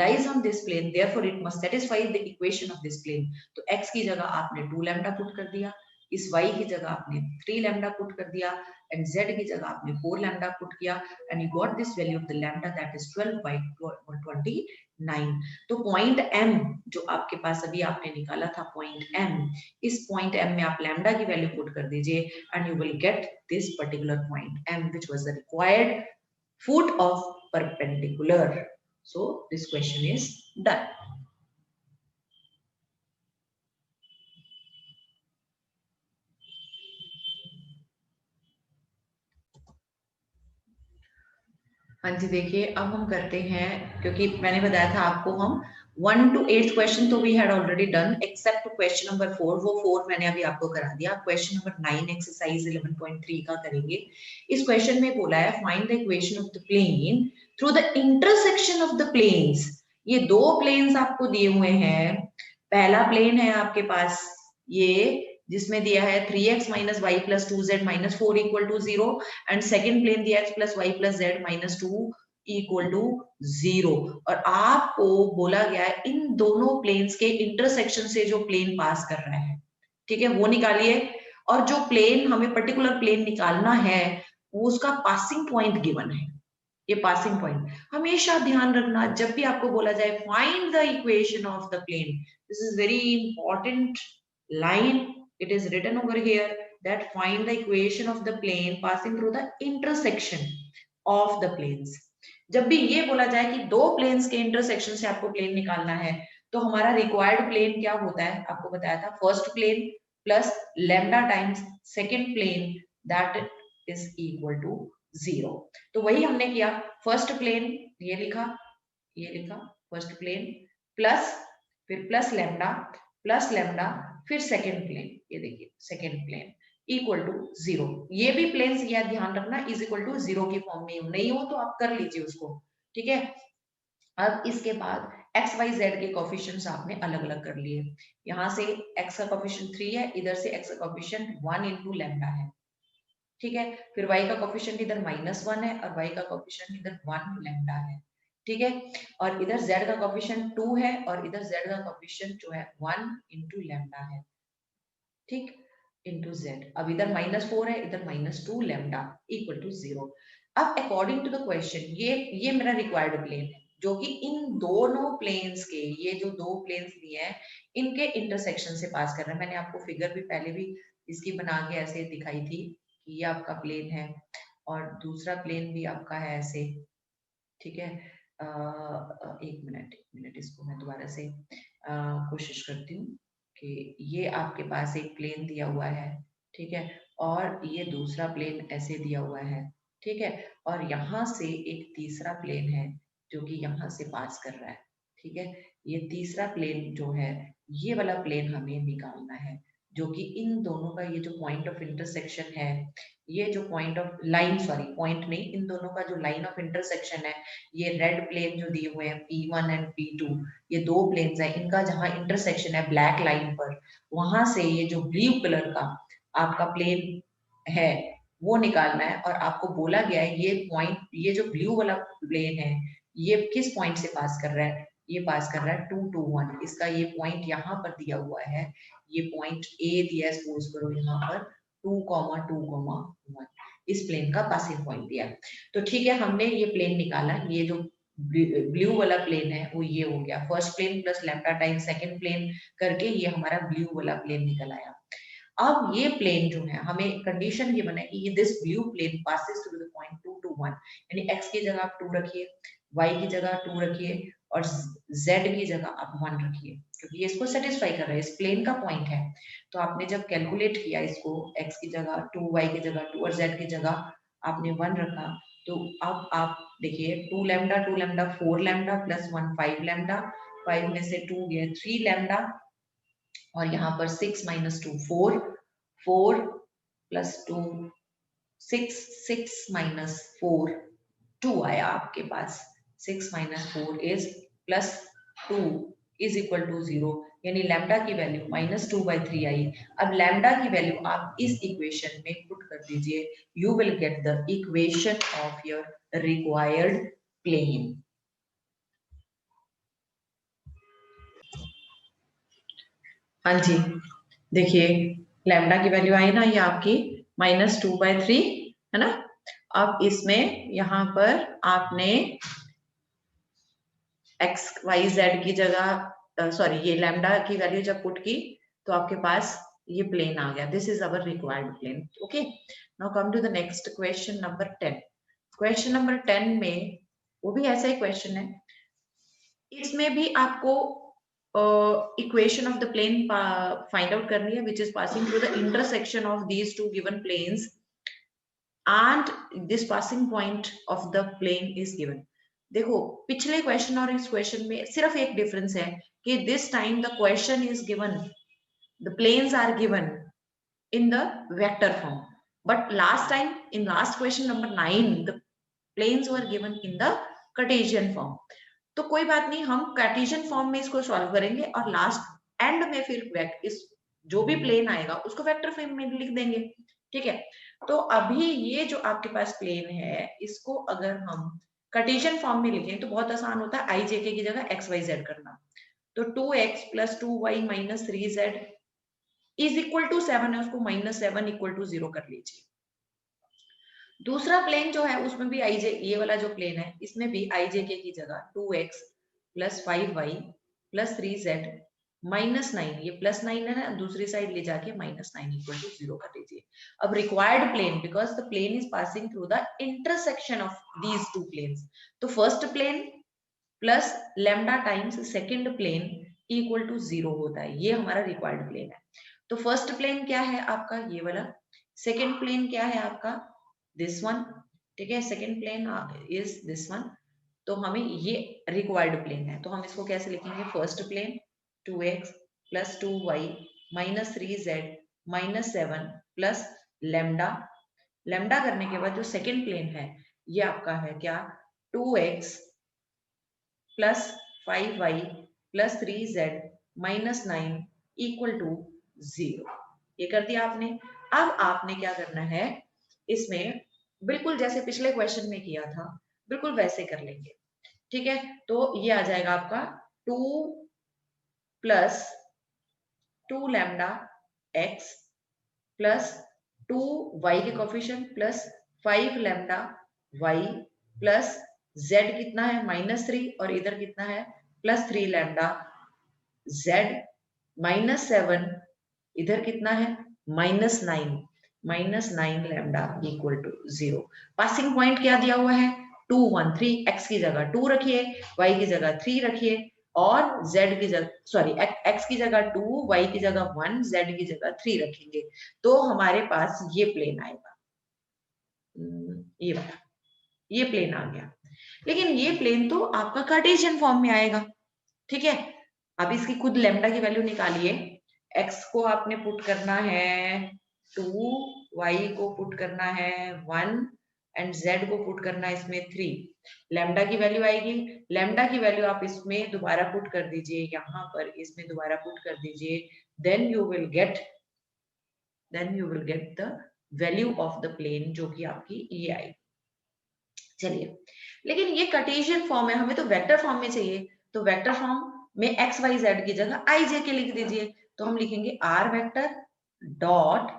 lies on this plane, therefore it must satisfy the equation of this plane। तो x की जगह आपने 2 lambda put कर दिया, इस y की जगह आपने 3 लैम्डा पुट कर दिया, एंड z की जगह आपने 4 लैम्डा पुट किया, and you got this value of the lambda that is 12 by 29। तो पॉइंट m जो आपके पास अभी आपने निकाला था पॉइंट m, इस पॉइंट m में आप लैम्डा की वैल्यू पुट कर दीजिए and you will get this particular point m which was the required foot of perpendicular। So this question is done। हाँ जी, देखिए अब हम करते हैं, क्योंकि मैंने बताया था आपको हम 1 to 8 क्वेश्चन तो we had already done except question number 4, वो 4 मैंने अभी आपको करा दिया। क्वेश्चन नंबर 9 एक्सरसाइज 11.3 का करेंगे। इस क्वेश्चन में बोला है find the equation of the plane through the intersection of the planes. ये दो प्लेन्स आपको दिए हुए हैं, पहला प्लेन है आपके पास ये जिसमें दिया है 3x minus y plus 2z minus 4 equal to 0, and second plane दिया x plus y plus z minus 2 equal to 0। और आपको बोला गया है इन दोनों प्लेन्स के इंटरसेक्शन से जो प्लेन पास कर रहा है, ठीक है, वो निकालिए। और जो प्लेन हमें पर्टिकुलर प्लेन निकालना है वो उसका पासिंग पॉइंट गिवन है, ये पासिंग पॉइंट हमेशा ध्यान रखना जब भी आपको बोला जाए find the equation of the plane, this is very important line, it is written over here that find the equation of the plane passing through the intersection of the planes। जब भी ये बोला जाए कि दो प्लेन्स के intersection से आपको प्लेन निकालना है तो हमारा रिक्वायर्ड प्लेन क्या होता है, आपको बताया था first plane plus lambda times second plane that is equal to 0। तो वही हमने किया, फर्स्ट प्लेन ये लिखा फर्स्ट प्लेन प्लस फिर प्लस लैम्डा फिर सेकंड प्लेन, ये देखिए सेकंड प्लेन इक्वल टू 0। ये भी प्लेन्स याद ध्यान रखना इज इक्वल टू 0 की फॉर्म में नहीं हो तो आप कर लीजिए उसको, ठीक है। अब इसके बाद एक्स वाई जेड के कोफिशिएंट्स आपने अलग अलग कर लिए, यहाँ से एक्स का कोफिशिएंट 3 है, इधर से एक्स का कोफिशिएंट 1 इंटू लैम्डा है, ठीक है। फिर y का कोफिशिएंट इधर -1 है और y का कोफिशिएंट इधर 1 लैम्डा है। ठीक है, और इधर z का कोएफिशिएंट 2 है और इधर z का कोएफिशिएंट जो है 1 इंटू लैम्डा है, ठीक, इंटू z। अब इधर -4 है, इधर -2 लैम्डा इक्वल टू 0। अब अकॉर्डिंग टू द क्वेश्चन ये मेरा रिक्वायर्ड प्लेन है, जो कि इन दोनों प्लेन्स के, ये जो दो प्लेन्स दिए हैं इनके इंटरसेक्शन से पास कर रहा है। मैंने आपको फिगर भी पहले भी इसकी बना के ऐसे दिखाई थी कि ये आपका प्लेन है और दूसरा प्लेन भी आपका है ऐसे, ठीक है। एक मिनट इसको मैं दोबारा से कोशिश करती हूँ कि ये आपके पास एक प्लेन दिया हुआ है, ठीक है, और ये दूसरा प्लेन ऐसे दिया हुआ है, ठीक है, और यहाँ से एक तीसरा प्लेन है जो कि यहाँ से पास कर रहा है, ठीक है। ये तीसरा प्लेन जो है, ये वाला प्लेन हमें निकालना है, जो कि इन दोनों का ये जो पॉइंट ऑफ इंटरसेक्शन है, ये जो point of line, sorry point नहीं, इन दोनों का जो लाइन ऑफ इंटरसेक्शन है, ये रेड प्लेन जो दिए हुए हैं P1 एंड P2, ये दो प्लेन्स है, इनका जहां इंटरसेक्शन है ब्लैक लाइन पर, वहां से ये जो ब्लू कलर का आपका प्लेन है वो निकालना है। और आपको बोला गया है ये पॉइंट, ये जो ब्लू वाला प्लेन है ये किस पॉइंट से पास कर रहा है, ये पास कर रहा है 2 2 1। इसका ये पॉइंट यहाँ पर दिया हुआ है, ये पॉइंट ए दिया है, सपोज करो यहाँ पर 2 2 1 इस प्लेन का पासिंग पॉइंट दिया। तो ठीक है, हमने ये प्लेन निकाला, ये जो ब्लू वाला प्लेन है वो ये हो गया, first plane plus lambda time second plane करके ये हमारा ब्लू वाला प्लेन निकल आया। अब ये प्लेन जो है, हमें कंडीशन ये बना कि ये this blue plane passes through the point 2 2 1, यानी x की जगह आप 2 रखिए, y की जगह 2 रखिए और z की जगह आप 1 रखिए, क्योंकि ये इसको सेटिस्फाई कर रहा है, इस प्लेन का पॉइंट है। तो आपने जब कैलकुलेट किया इसको, x की जगह 2, y की जगह 2 और z की जगह आपने 1 रखा, तो अब आप देखिए 2 लैम्डा 4 लैम्डा प्लस 1 5 लैम्डा, 5 में से 2 गया 3 लैम्डा, और यहाँ पर 6 माइनस 2 4, 4 प्लस 2 6, 6 माइनस 4 2 आया आपके पास, 6 minus 4 is plus 2 is equal to 0, यानी लैम्डा की वैल्यू -2/3 आई। अब लैम्डा की वैल्यू आप इस इक्वेशन में पुट कर दीजिए, you will get the equation of your required plane. हाँ जी, देखिए लैम्डा की वैल्यू आई ना, ये आपकी -2/3 है ना। अब इसमें यहाँ पर आपने x y z की जगह, सॉरी ये लैम्डा की वैल्यू जब पुट की तो आपके पास ये प्लेन आ गया, this is our required plane. Okay, now come to the next question number 10। Question number 10 में वो भी ऐसा ही क्वेश्चन है, इसमें भी आपको equation of the plane find out करनी है which is passing through the intersection of these two given planes and this passing point of the plane is given. देखो पिछले क्वेश्चन और इस क्वेश्चन में सिर्फ एक डिफरेंस है कि this time the question is given, the planes are given in the vector form, but last time in last question number 9 the planes were given in the Cartesian form। तो कोई बात नहीं, हम कार्टेशियन फॉर्म में इसको solve करेंगे और last and में फिर इस जो भी प्लेन आएगा उसको वेक्टर फॉर्म में लिख देंगे, ठीक है। तो अभी ये जो आपके पास प्लेन है इसको अगर हम कार्टेशियन फॉर्म में लिखें तो बहुत आसान होता है, आई जे के की जगह एक्स वाई जेड करना। तो 2x + 2y - 3z is equal to 7 है, उसको -7 इक्वल टू 0 कर लीजिए। दूसरा प्लेन जो है उसमें भी आई जे, ये वाला जो प्लेन है इसमें भी आई जे के की जगह 2x + 5y + 3z -9, ये +9 है ना, दूसरी साइड ले जाके -9 इक्वल टू 0 कर दीजिए। अब required plane, because the plane is passing through the intersection of these two planes, तो first plane plus lambda times second plane equal to 0 होता है, ये हमारा रिक्वायर्ड प्लेन है। तो फर्स्ट प्लेन क्या है आपका, ये वाला। सेकंड प्लेन क्या है आपका, दिस वन, ठीक है, second plane is this one. तो हमें ये रिक्वायर्ड प्लेन है, तो हम इसको कैसे लिखेंगे, first plane 2x + 2y - 3z -7 plus lambda, lambda करने के बाद जो सेकंड प्लेन है ये आपका है क्या, 2x + 5y + 3z -9 equal to 0। ये कर दिया आपने। अब आपने क्या करना है, इसमें बिल्कुल जैसे पिछले क्वेश्चन में किया था बिल्कुल वैसे कर लेंगे। ठीक है, तो ये आ जाएगा आपका 2 plus 2 lambda x plus 2 y के coefficient plus 5 lambda y plus z कितना है -3 और इधर कितना है +3 लैम्डा जेड -7 इधर कितना है -9 lambda equal to 0। Passing point क्या दिया हुआ है 2 1 3, एक्स की जगह 2 रखिए, वाई की जगह 3 रखिए और z की जगह सॉरी x की जगह 2, y की जगह 1, z की जगह 3 रखेंगे तो हमारे पास ये प्लेन आएगा। ये वाला ये प्लेन आ गया, लेकिन ये प्लेन तो आपका कार्टेशियन फॉर्म में आएगा। ठीक है, अब इसकी खुद लैम्डा की वैल्यू निकालिए। x को आपने पुट करना है 2, y को पुट करना है 1 एंड z को पुट करना है इसमें 3। लैम्डा की वैल्यू आएगी, लैम्डा की वैल्यू आप इसमें दोबारा पुट कर दीजिए, यहाँ पर इसमें दोबारा पुट कर दीजिए, then you will get the value of the plane जो कि आपकी ये आएगी। चलिए, लेकिन ये कार्टेशियन फॉर्म है, हमें तो वेक्टर फॉर्म में चाहिए, तो वेक्टर फॉर्म में एक्स वाई जेड की जगह आई जे के लिख दीजिए। तो हम लिखेंगे r vector dot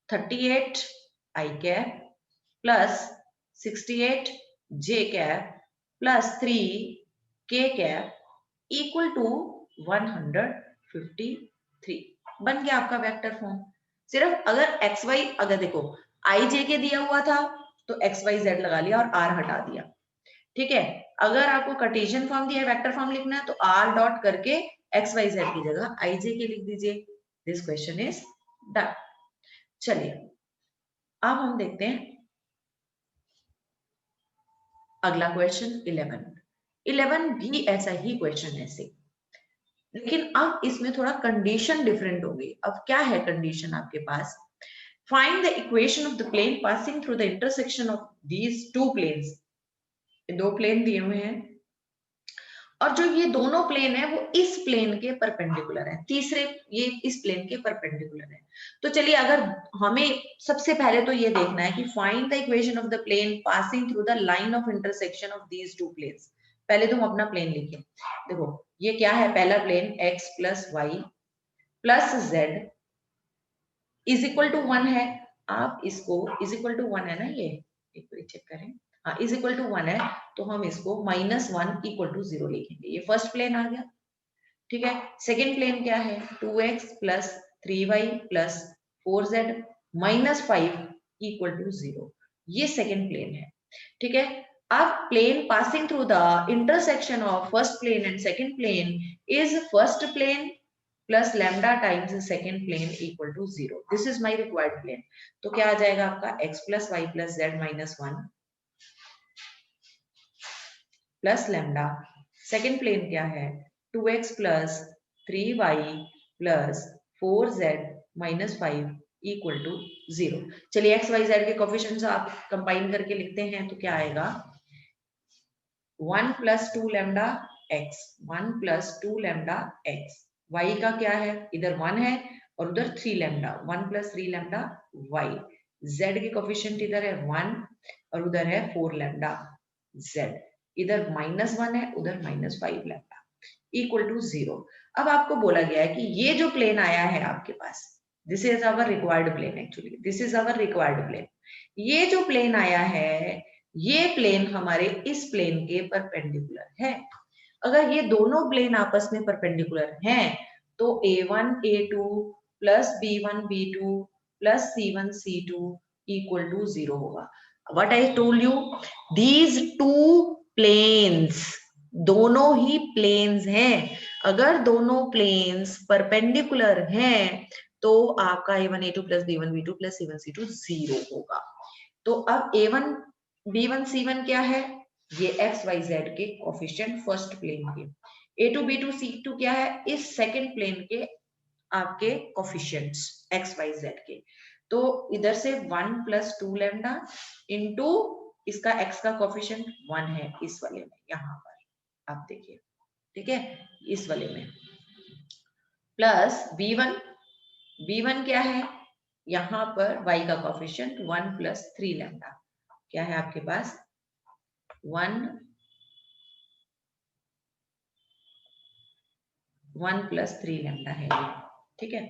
38 i cap plus 68 j cap plus 3 k cap equal to 153। बन गया आपका वेक्टर फॉर्म। सिर्फ अगर एक्स वाई, अगर देखो आई जे के दिया हुआ था तो एक्स वाई जेड लगा लिया और आर हटा दिया। ठीक है, अगर आपको कार्टेशियन फॉर्म दिया है, वेक्टर फॉर्म लिखना है तो आर डॉट करके एक्स वाई जेड की जगह आई जे के लिख दीजिए। This question is done. चलिए, अब हम देखते हैं अगला क्वेश्चन 11 भी ऐसा ही क्वेश्चन है से, लेकिन अब इसमें थोड़ा कंडीशन डिफरेंट होगी। अब क्या है कंडीशन आपके पास, find the equation of the plane passing through the intersection of these two planes. दो प्लेन दिए हुए हैं और जो ये दोनों प्लेन है वो इस प्लेन के परपेंडिकुलर है, तीसरे ये इस प्लेन के परपेंडिकुलर है। तो चलिए, अगर हमें सबसे पहले तो ये देखना है कि find the equation of the plane passing through the line of intersection of these two planes. पहले तुम अपना प्लेन लिखिए। देखो ये क्या है, पहला plane x plus y plus z is equal to 1 है। आप इसको इज इक्वल टू 1 है ना, ये एक बार चेक करें, हाँ इज इक्वल टू 1 है, तो हम इसको -1 इक्वल टू 0 लिखेंगे। ये फर्स्ट प्लेन आ गया। ठीक है, सेकेंड प्लेन क्या है 2x plus 3y plus 4z -5 equal to 0। ये सेकेंड प्लेन है। ठीक है, अब plane passing through the intersection of first plane and second plane is first plane plus lambda times second plane equal to 0। This is my required plane. तो क्या आ जाएगा आपका x plus y plus z -1 plus lambda. Second plane क्या है 2x plus 3y plus 4z -5 equal to 0। चलिए x y z के coefficients आप कंबाइन करके लिखते हैं तो क्या आएगा 1 plus 2 lambda x, 1 plus 2 lambda x। y का क्या है, इधर 1 है और उधर 3 lambda, 1 plus 3 lambda y। z के कोफिशिएंट इधर है 1 और उधर है 4 लैम्डा z। इधर -1 है उधर -5 लैम्डा इक्वल टू 0। अब आपको बोला गया है कि ये जो प्लेन आया है आपके पास, this is our required plane, actually this is our required plane. ये जो प्लेन आया है ये प्लेन हमारे इस प्लेन के परपेंडिकुलर है। अगर ये दोनों प्लेन आपस में परपेंडिकुलर हैं तो a1 a2 plus b1 b2 plus c1 c2 equal to 0 होगा। What I told you, these two planes, दोनों ही प्लेन्स हैं। अगर दोनों प्लेन्स परपेंडिकुलर हैं तो आपका a1 a2 plus b1 b2 plus c1 c2 0 होगा। तो अब a1 b1 c1 क्या है, ये x y z के कोफिशिएंट फर्स्ट प्लेन के। a2 b2 c2 क्या है, इस सेकंड प्लेन के आपके कोफिशिएंट्स x y z के। तो इधर से 1 प्लस 2 लैम्डा इंटू इसका x का कोफिशिएंट 1 है इस वाले में, यहाँ पर आप देखिए, ठीक है, इस वाले में प्लस b1 क्या है, यहाँ पर y का कोफिशिएंट 1 प्लस 3 लैम्डा क्या है आपके पास 1 1 + 3 लैम्डा है ये, ठीक है।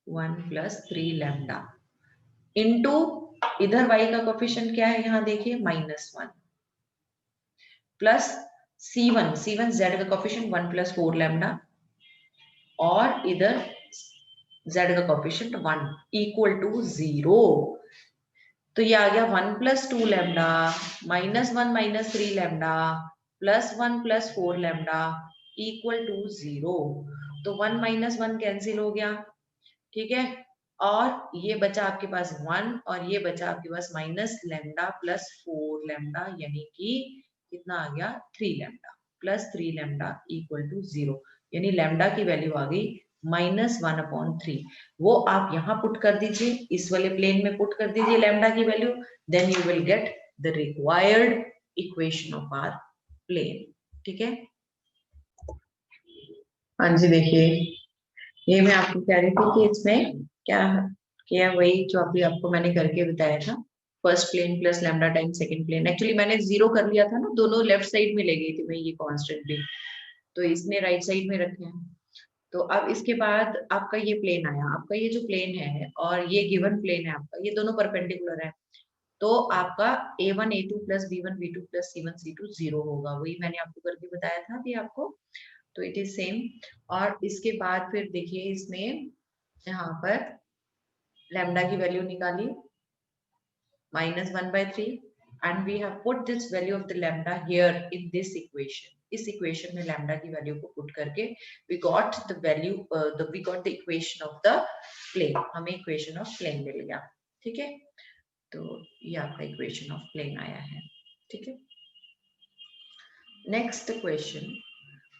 1 + 3 लैम्डा इंटू इधर y का कोफिशिएंट क्या है, यहाँ देखिए -1 प्लस C1 z का कोफिशिएंट 1 + 4 लैम्डा और इधर z का कोफिशिएंट 1 = 0। तो ये आ गया 1 + 2 लैम्डा -1 - 3 लैम्डा +1 + 4 लैम्डा = 0। तो 1 - 1 कैंसिल हो गया, ठीक है। और ये बचा आपके पास 1 और ये बचा आपके पास -λ + 4 लैम्डा, यानी कि कितना आ गया 3 लैम्डा + 3 लैम्डा = 0, यानी लैम्डा की वैल्यू आ गई -1/3। वो आप यहाँ पुट कर दीजिए, इस वाले प्लेन में पुट कर दीजिए लैम्डा की value, then you will get the required equation of our plane, ठीक है। हाँ जी, देखिए ये मैं आपको कह रही थी कि इसमें क्या किया, वही जो अभी आपको मैंने करके बताया था, first plane plus lambda time second plane. Actually मैंने 0 कर लिया था ना, दोनों लेफ्ट साइड में ले गई थी मैं ये कांस्टेंट भी, तो इसने राइट साइड में रखे हैं। तो अब इसके बाद आपका ये प्लेन आया, आपका ये जो प्लेन है और ये गिवन प्लेन है आपका, ये दोनों परपेंडिकुलर है, तो आपका a1 a2 + b1 b2 + c1 c2 0 होगा, वही मैंने आपको करके बताया था अभी आपको। तो इट इज सेम। और इसके बाद फिर देखिए इसमें यहाँ पर लैम्डा की वैल्यू निकाली -1/3 and we have put this value of the lambda here in this equation। इस इक्वेशन में लैम्डा की वैल्यू को पुट करके we got the value we got the equation of the plane, हमें इक्वेशन ऑफ प्लेन मिल गया, ठीक है। तो ये आपका इक्वेशन ऑफ प्लेन आया है, ठीक है। Next question,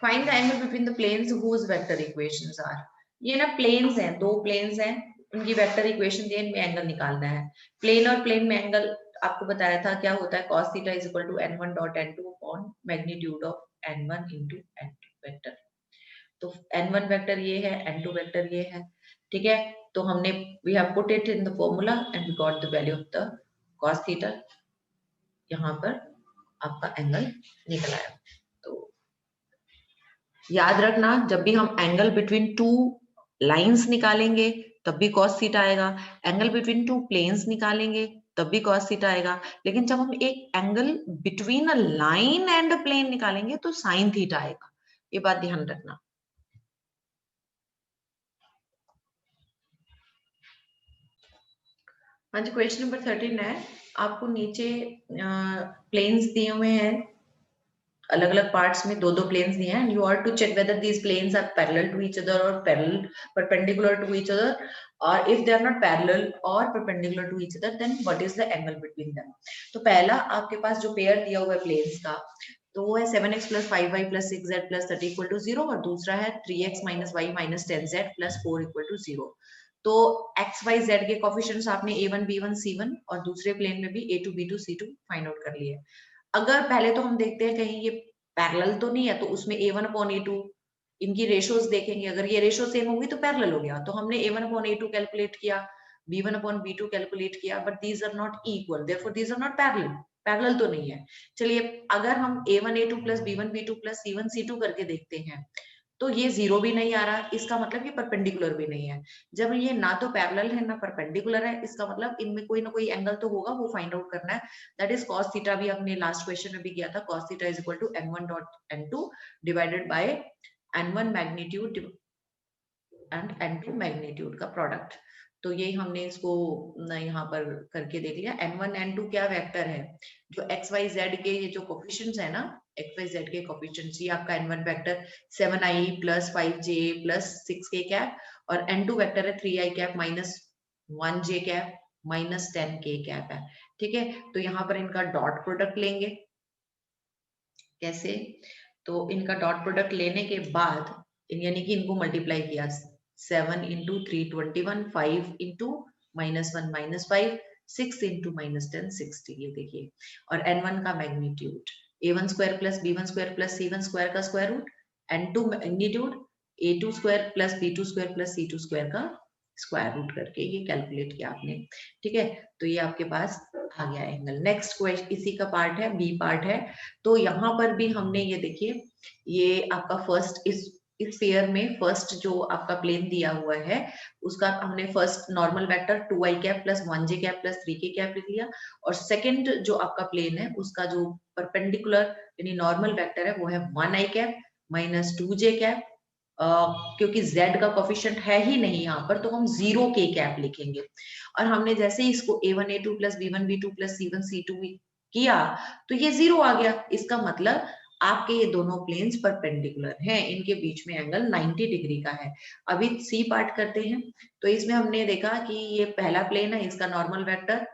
find the angle between the planes whose vector equations are. ये ना प्लेन्स हैं, दो प्लेन्स हैं, उनकी वेक्टर इक्वेशन दी है, इनमें एंगल निकालना है। प्लेन और प्लेन में एंगल आपको बताया था क्या होता है, cos theta = n1.n2 upon magnitude of n1 * n2 vector. तो n1 वेक्टर ये है, n2 वेक्टर ये है, ठीक है। तो हमने we have put it in the formula and we got the value of the cos theta, यहाँ पर आपका एंगल निकल आया। तो याद रखना, जब भी हम एंगल बिटवीन टू लाइंस निकालेंगे तब भी cos थीटा आएगा, एंगल बिटवीन टू प्लेन्स निकालेंगे तब भी cos थीटा आएगा, लेकिन जब हम एक angle between a line and a plane निकालेंगे तो sin थीटा आएगा, ये बात ध्यान रखना। हाँ जी, क्वेश्चन नंबर 13 है, आपको नीचे प्लेन्स दिए हुए हैं, अलग अलग पार्ट्स में दो दो प्लेन्स दिए हैं, you are to check whether these planes are parallel to each other और parallel perpendicular to each other, और if they are not parallel और perpendicular to each other then what is the angle between them. तो पहला आपके पास जो pair दिया हुआ है प्लेन्स का, तो वो है 7x + 5y + 6z + 30 = 0, और दूसरा है 3x - y - 10z + 4 = 0। तो x y z के कोफिशिएंट्स आपने a1 b1 c1 और दूसरे प्लेन में भी a2 b2 c2 find out कर लिए। अगर पहले तो हम देखते हैं कहीं ये पैरेलल तो नहीं है, तो उसमें a1/a2 इनकी रेशोज देखेंगे, अगर ये रेशो सेम होंगी तो पैरेलल हो गया, तो हमने a1/a2 कैलकुलेट किया, b1/b2 कैलकुलेट किया, but these are not equal, therefore these are not parallel, parallel तो नहीं है। चलिए अगर हम a1a2 + b1b2 + c1 c2 करके देखते हैं, तो ये 0 भी नहीं आ रहा, इसका मतलब ये परपेंडिकुलर भी नहीं है। जब ये ना तो पैरेलल है ना परपेंडिकुलर है, इसका मतलब इनमें कोई ना कोई एंगल तो होगा, वो फाइंड आउट करना है। दैट इज cos थीटा, भी हमने लास्ट क्वेश्चन में भी किया था, cos theta = n1.n2 divided by n1 magnitude and n2 magnitude का प्रोडक्ट। तो ये हमने इसको यहाँ पर करके देख लिया। n1 n2 क्या वेक्टर है, जो x y z के ये जो कोफिशिएंट्स है ना, x y z के कोफिशिएंट्स, ये आपका n1 vector 7i + 5j + 6k cap, और n2 वेक्टर है 3i cap - 1j cap - 10k cap है, ठीक है। तो यहाँ पर इनका डॉट प्रोडक्ट लेंगे, कैसे, तो इनका डॉट प्रोडक्ट लेने के बाद यानी कि इनको मल्टीप्लाई किया, 7 × 321, 5 × -1 - 5, 6 × -10 60, ये देखिए। और n1 का मैग्नीट्यूड a1² + b1² + c1² का square root, n2 magnitude a2² + b2² + c2² का स्क्वायर रूट करके ये कैलकुलेट किया आपने, ठीक है। तो ये आपके पास आ गया एंगल। नेक्स्ट क्वेश्चन इसी का पार्ट है, बी पार्ट है। तो यहाँ पर भी हमने ये देखिए, ये आपका फर्स्ट इस पेयर में फर्स्ट जो आपका प्लेन दिया हुआ है उसका हमने first normal vector 2i cap plus 1j cap plus 3k cap लिख लिया, और सेकंड जो आपका प्लेन है उसका जो परपेंडिकुलर यानी नॉर्मल वेक्टर है वो है 1i cap minus 2j cap. क्योंकि z का कोफिशिएंट है ही नहीं यहाँ पर, तो हम 0k कैप लिखेंगे। और हमने जैसे ही इसको a1 a2 plus b1 b2 plus c1 c2 किया तो ये 0 आ गया। इसका मतलब आपके ये दोनों प्लेन्स परपेंडिकुलर हैं, इनके बीच में एंगल 90 डिग्री का है। अभी सी पार्ट करते हैं। तो इसमें हमने देखा कि ये पहला प्लेन है, इसका normal vector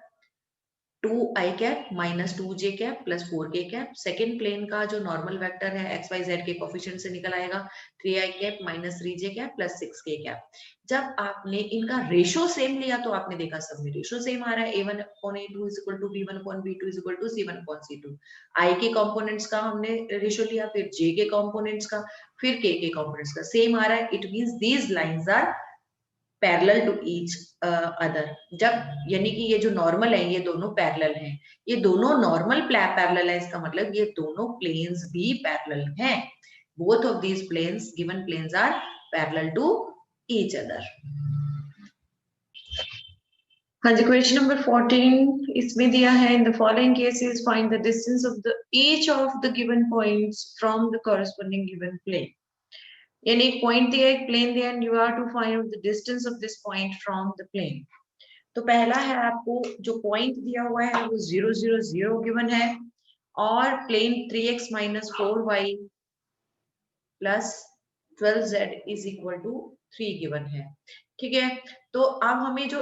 2i cap minus 2j cap plus 4k cap. Second plane का जो नॉर्मल वेक्टर है एक्स वाई जेड के कोफिशिएंट से निकल आएगा 3i cap minus 3j cap plus 6k cap. जब आपने इनका रेशो सेम लिया तो आपने देखा सब में रेशो सेम आ रहा है, a1 upon a2 is equal to b1 upon b2 is equal to c1 upon c2। i के कंपोनेंट्स का हमने रेशो लिया, फिर j के कंपोनेंट्स का, फिर k के कंपोनेंट्स का सेम आ रहा है। It means these lines are parallel to each other. जब यानी कि ये जो नॉर्मल है ये दोनों पैरेलल हैं, ये दोनों नॉर्मल पैरेलल है, इसका मतलब ये दोनों प्लेन्स भी पैरेलल हैं। Both of these planes given planes are parallel to each other. हाँ जी, क्वेश्चन नंबर 14 इसमें दिया है in the following cases find the distance of the each of the given points from the corresponding given plane. यानी एक point दिया, एक plane दिया, and you have to find out the distance of this point from the plane. तो पहला है आपको जो पॉइंट दिया हुआ है वो 0 0 0 गिवन है, और plane 3x minus 4y plus 12z is equal to 3 given है। ठीक है, तो अब हमें जो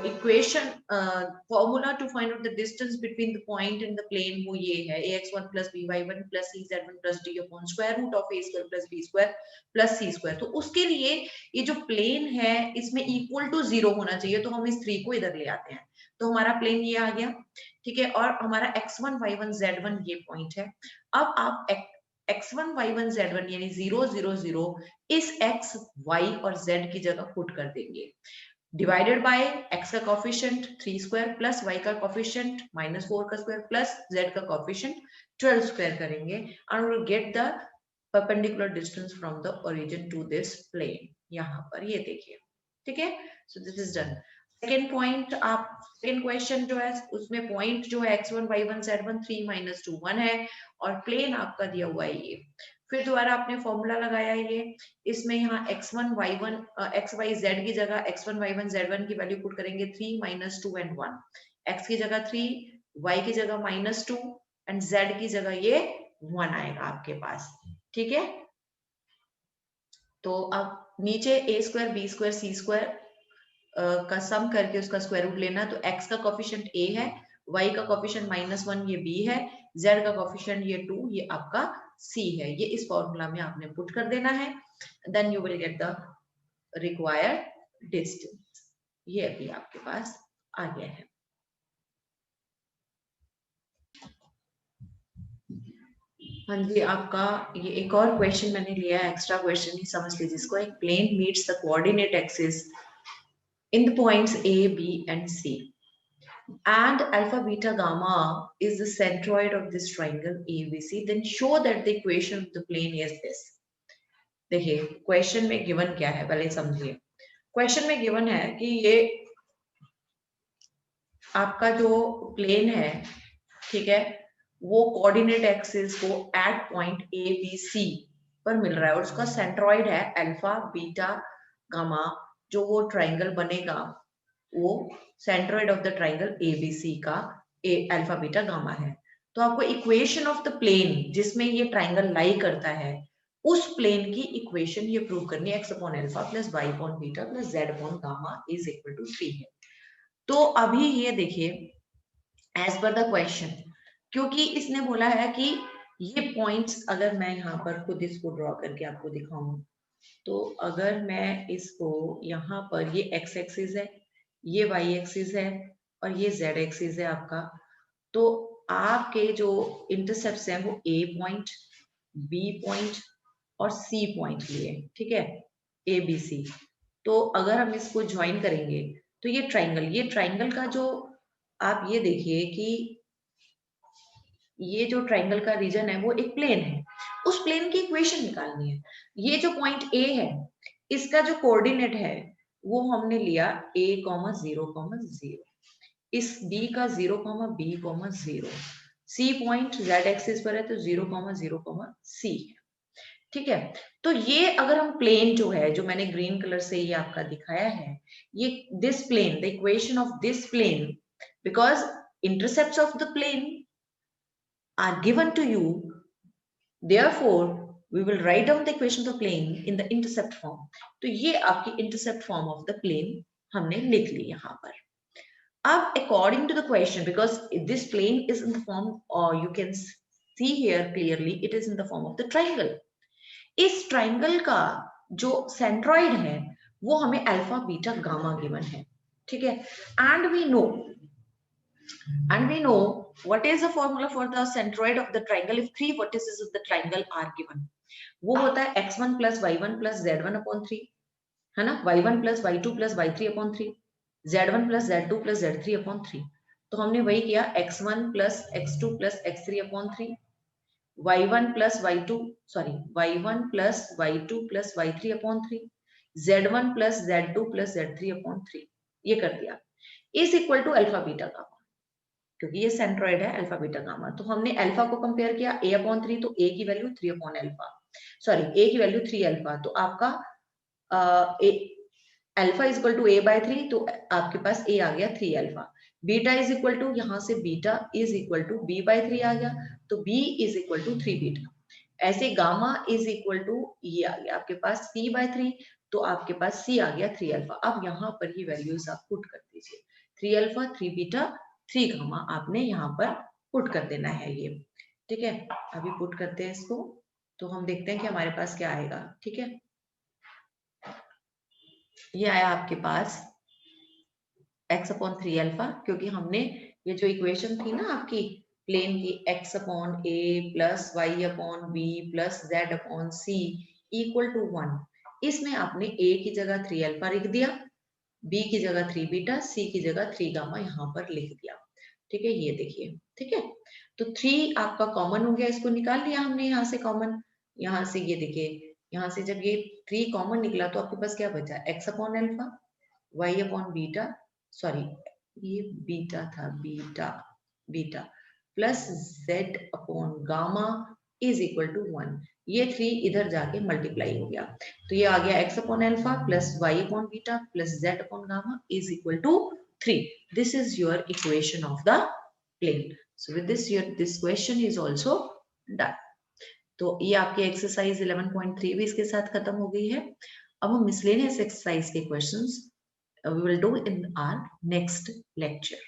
equation formula to find out the distance between the point and the plane वो ये है ax1 plus by1 plus cz1 plus d upon square root of a square plus b square plus c square. तो उसके लिए ये जो plane है इसमें इक्वल टू 0 होना चाहिए, तो हम इस 3 को इधर ले आते हैं, तो हमारा प्लेन ये आ गया। ठीक है, और हमारा x1 y1 z1 ये पॉइंट है। अब आप x1 y1 z1 यानी 0 0 0 इस x y और z की जगह पुट कर देंगे, डिवाइडेड बाय x का कोफिशिएंट 3 स्क्वायर प्लस y का कोफिशिएंट माइनस 4 का स्क्वायर प्लस z का कोफिशिएंट 12 स्क्वायर करेंगे, and we will get the perpendicular distance from the origin to this plane. यहाँ पर ये देखिए, ठीक है, so this is done. Second point, आप सेकेंड क्वेश्चन जो है उसमें पॉइंट जो है x1 y1 z1 3 माइनस 2 1 है, और प्लेन आपका दिया हुआ है ये। फिर दोबारा आपने फॉर्मूला लगाया ये, इसमें यहाँ x1 y1 x y z की जगह x1 y1 z1 की वैल्यू पुट करेंगे 3 माइनस 2 एंड 1, x की जगह 3, y की जगह माइनस 2 एंड z की जगह ये 1 आएगा आपके पास। ठीक है, तो अब नीचे a square b square c square का सम करके उसका स्क्वायर रूट लेना। तो x का कोफिशिएंट a है, y का कोफिशिएंट -1 ये b है, z का कोफिशिएंट ये 2 ये आपका c है। ये इस फॉर्मूला में आपने पुट कर देना है, then you will get the required distance. ये अभी आपके पास आ गया है। हाँ जी, आपका ये एक और क्वेश्चन मैंने लिया है, एक्स्ट्रा क्वेश्चन ही समझ लीजिए इसको। एक plane meets the coordinate axis in the points A, B and C, and alpha, beta, gamma is the centroid of this triangle ABC, then show that the equation of the plane is this। देखिए question में given क्या है पहले समझिए। Question में given है कि ये आपका जो प्लेन है, ठीक है, वो कोऑर्डिनेट एक्सिस को एट पॉइंट ABC पर मिल रहा है, और उसका सेंट्रॉइड है अल्फा बीटा गामा। जो वो ट्राइंगल बनेगा वो centroid of the triangle ABC का अल्फा बीटा गामा है। तो आपको इक्वेशन ऑफ द प्लेन जिसमें ये ट्राइंगल लाई करता है उस प्लेन की इक्वेशन ये प्रूव करनी है, x upon alpha plus y upon beta plus z upon gamma is equal to 3 है। तो अभी ये देखिए एज पर द क्वेश्चन, क्योंकि इसने बोला है कि ये पॉइंट्स, अगर मैं यहाँ पर खुद इसको ड्रॉ करके आपको दिखाऊं, तो अगर मैं इसको यहाँ पर, ये x एक्सिस है, ये y एक्सिस है और ये z एक्सिस है आपका, तो आपके जो इंटरसेप्ट्स हैं वो A पॉइंट, B पॉइंट और C पॉइंट लिए, ठीक है, ABC। तो अगर हम इसको ज्वाइन करेंगे तो ये ट्राइंगल का जो आप ये देखिए कि ये जो ट्राइंगल का रीजन है वो एक प्लेन है, उस प्लेन की इक्वेशन निकालनी है। ये जो पॉइंट ए है, इसका जो कोऑर्डिनेट है वो हमने लिया a, 0,0, इस b का 0,b,0, c point z axis पर है तो 0,0,c है। ठीक है, तो ये अगर हम प्लेन जो है, जो मैंने ग्रीन कलर से ये आपका दिखाया है, ये this plane, the equation of this plane, because intercepts of the plane are given to you, therefore we will write down the equation of the plane in the intercept form. तो ये आपकी intercept form of the plane हमने लिख ली यहाँ पर। अब according to the question, because this plane is in the form, or you can see here clearly, it is in the form of the triangle. इस triangle का जो centroid है वो हमें अल्फा बीटा गामा गिवन है, ठीक है। And we know what is the formula for the centroid of the triangle if three vertices of the triangle are given. वो होता है x1 plus y1 plus z1 upon 3, है ना, y1 plus y2 plus y3 upon 3, z1 plus z2 plus z3 upon 3। तो हमने वही किया, x1 plus x2 plus x3 upon 3, y1 plus y2 plus y3 upon 3, z1 plus z2 plus z3 upon 3, ये कर दिया, is equal to alpha beta gamma, क्योंकि ये centroid है अल्फा बीटा गामा। तो हमने अल्फा को कंपेयर किया a अपॉन 3, तो a की value 3 upon alpha, sorry a की वैल्यू 3 अल्फा, तो आपका alpha is equal to a by 3, तो आपके पास a आ गया 3 alpha. Beta is equal to, यहाँ से beta is equal to b by 3 आ गया, तो b is equal to 3 beta. ऐसे गामा इज इक्वल टू ये आ गया आपके पास p बाय 3, तो आपके पास c आ गया 3 अल्फा। अब यहाँ पर ही वैल्यूज आप पुट कर दीजिए, 3 अल्फा 3 बीटा 3 गामा आपने यहाँ पर पुट कर देना है ये, ठीक है। अभी पुट करते हैं इसको, तो हम देखते हैं कि हमारे पास क्या आएगा, ठीक है। ये आया आपके पास x अपॉन 3 अल्फा, क्योंकि हमने ये जो इक्वेशन थी ना आपकी प्लेन की, x upon a plus y upon b plus z upon c equal to 1, इसमें आपने a की जगह 3 अल्फा लिख दिया, b की जगह 3 बीटा, c की जगह 3 गामा यहाँ पर लिख दिया, ठीक है। ये देखिए, ठीक है, तो 3 आपका कॉमन हो गया, इसको निकाल लिया हमने यहाँ से कॉमन, यहाँ से ये देखिए, यहाँ से जब ये 3 कॉमन निकला तो आपके पास क्या बचा, x upon alpha, y upon beta, sorry ये बीटा था, beta plus z upon gamma is equal to 1, ये 3 इधर जाके मल्टीप्लाई हो गया, तो ये आ गया x upon alpha plus y upon beta plus z upon gamma is equal to 3। This is your equation of the plane. So with this this question is also done. तो ये आपकी एक्सरसाइज 11.3 भी इसके साथ खत्म हो गई है। अब हम मिसलेनियस एक्सरसाइज के questions we will do in our next lecture.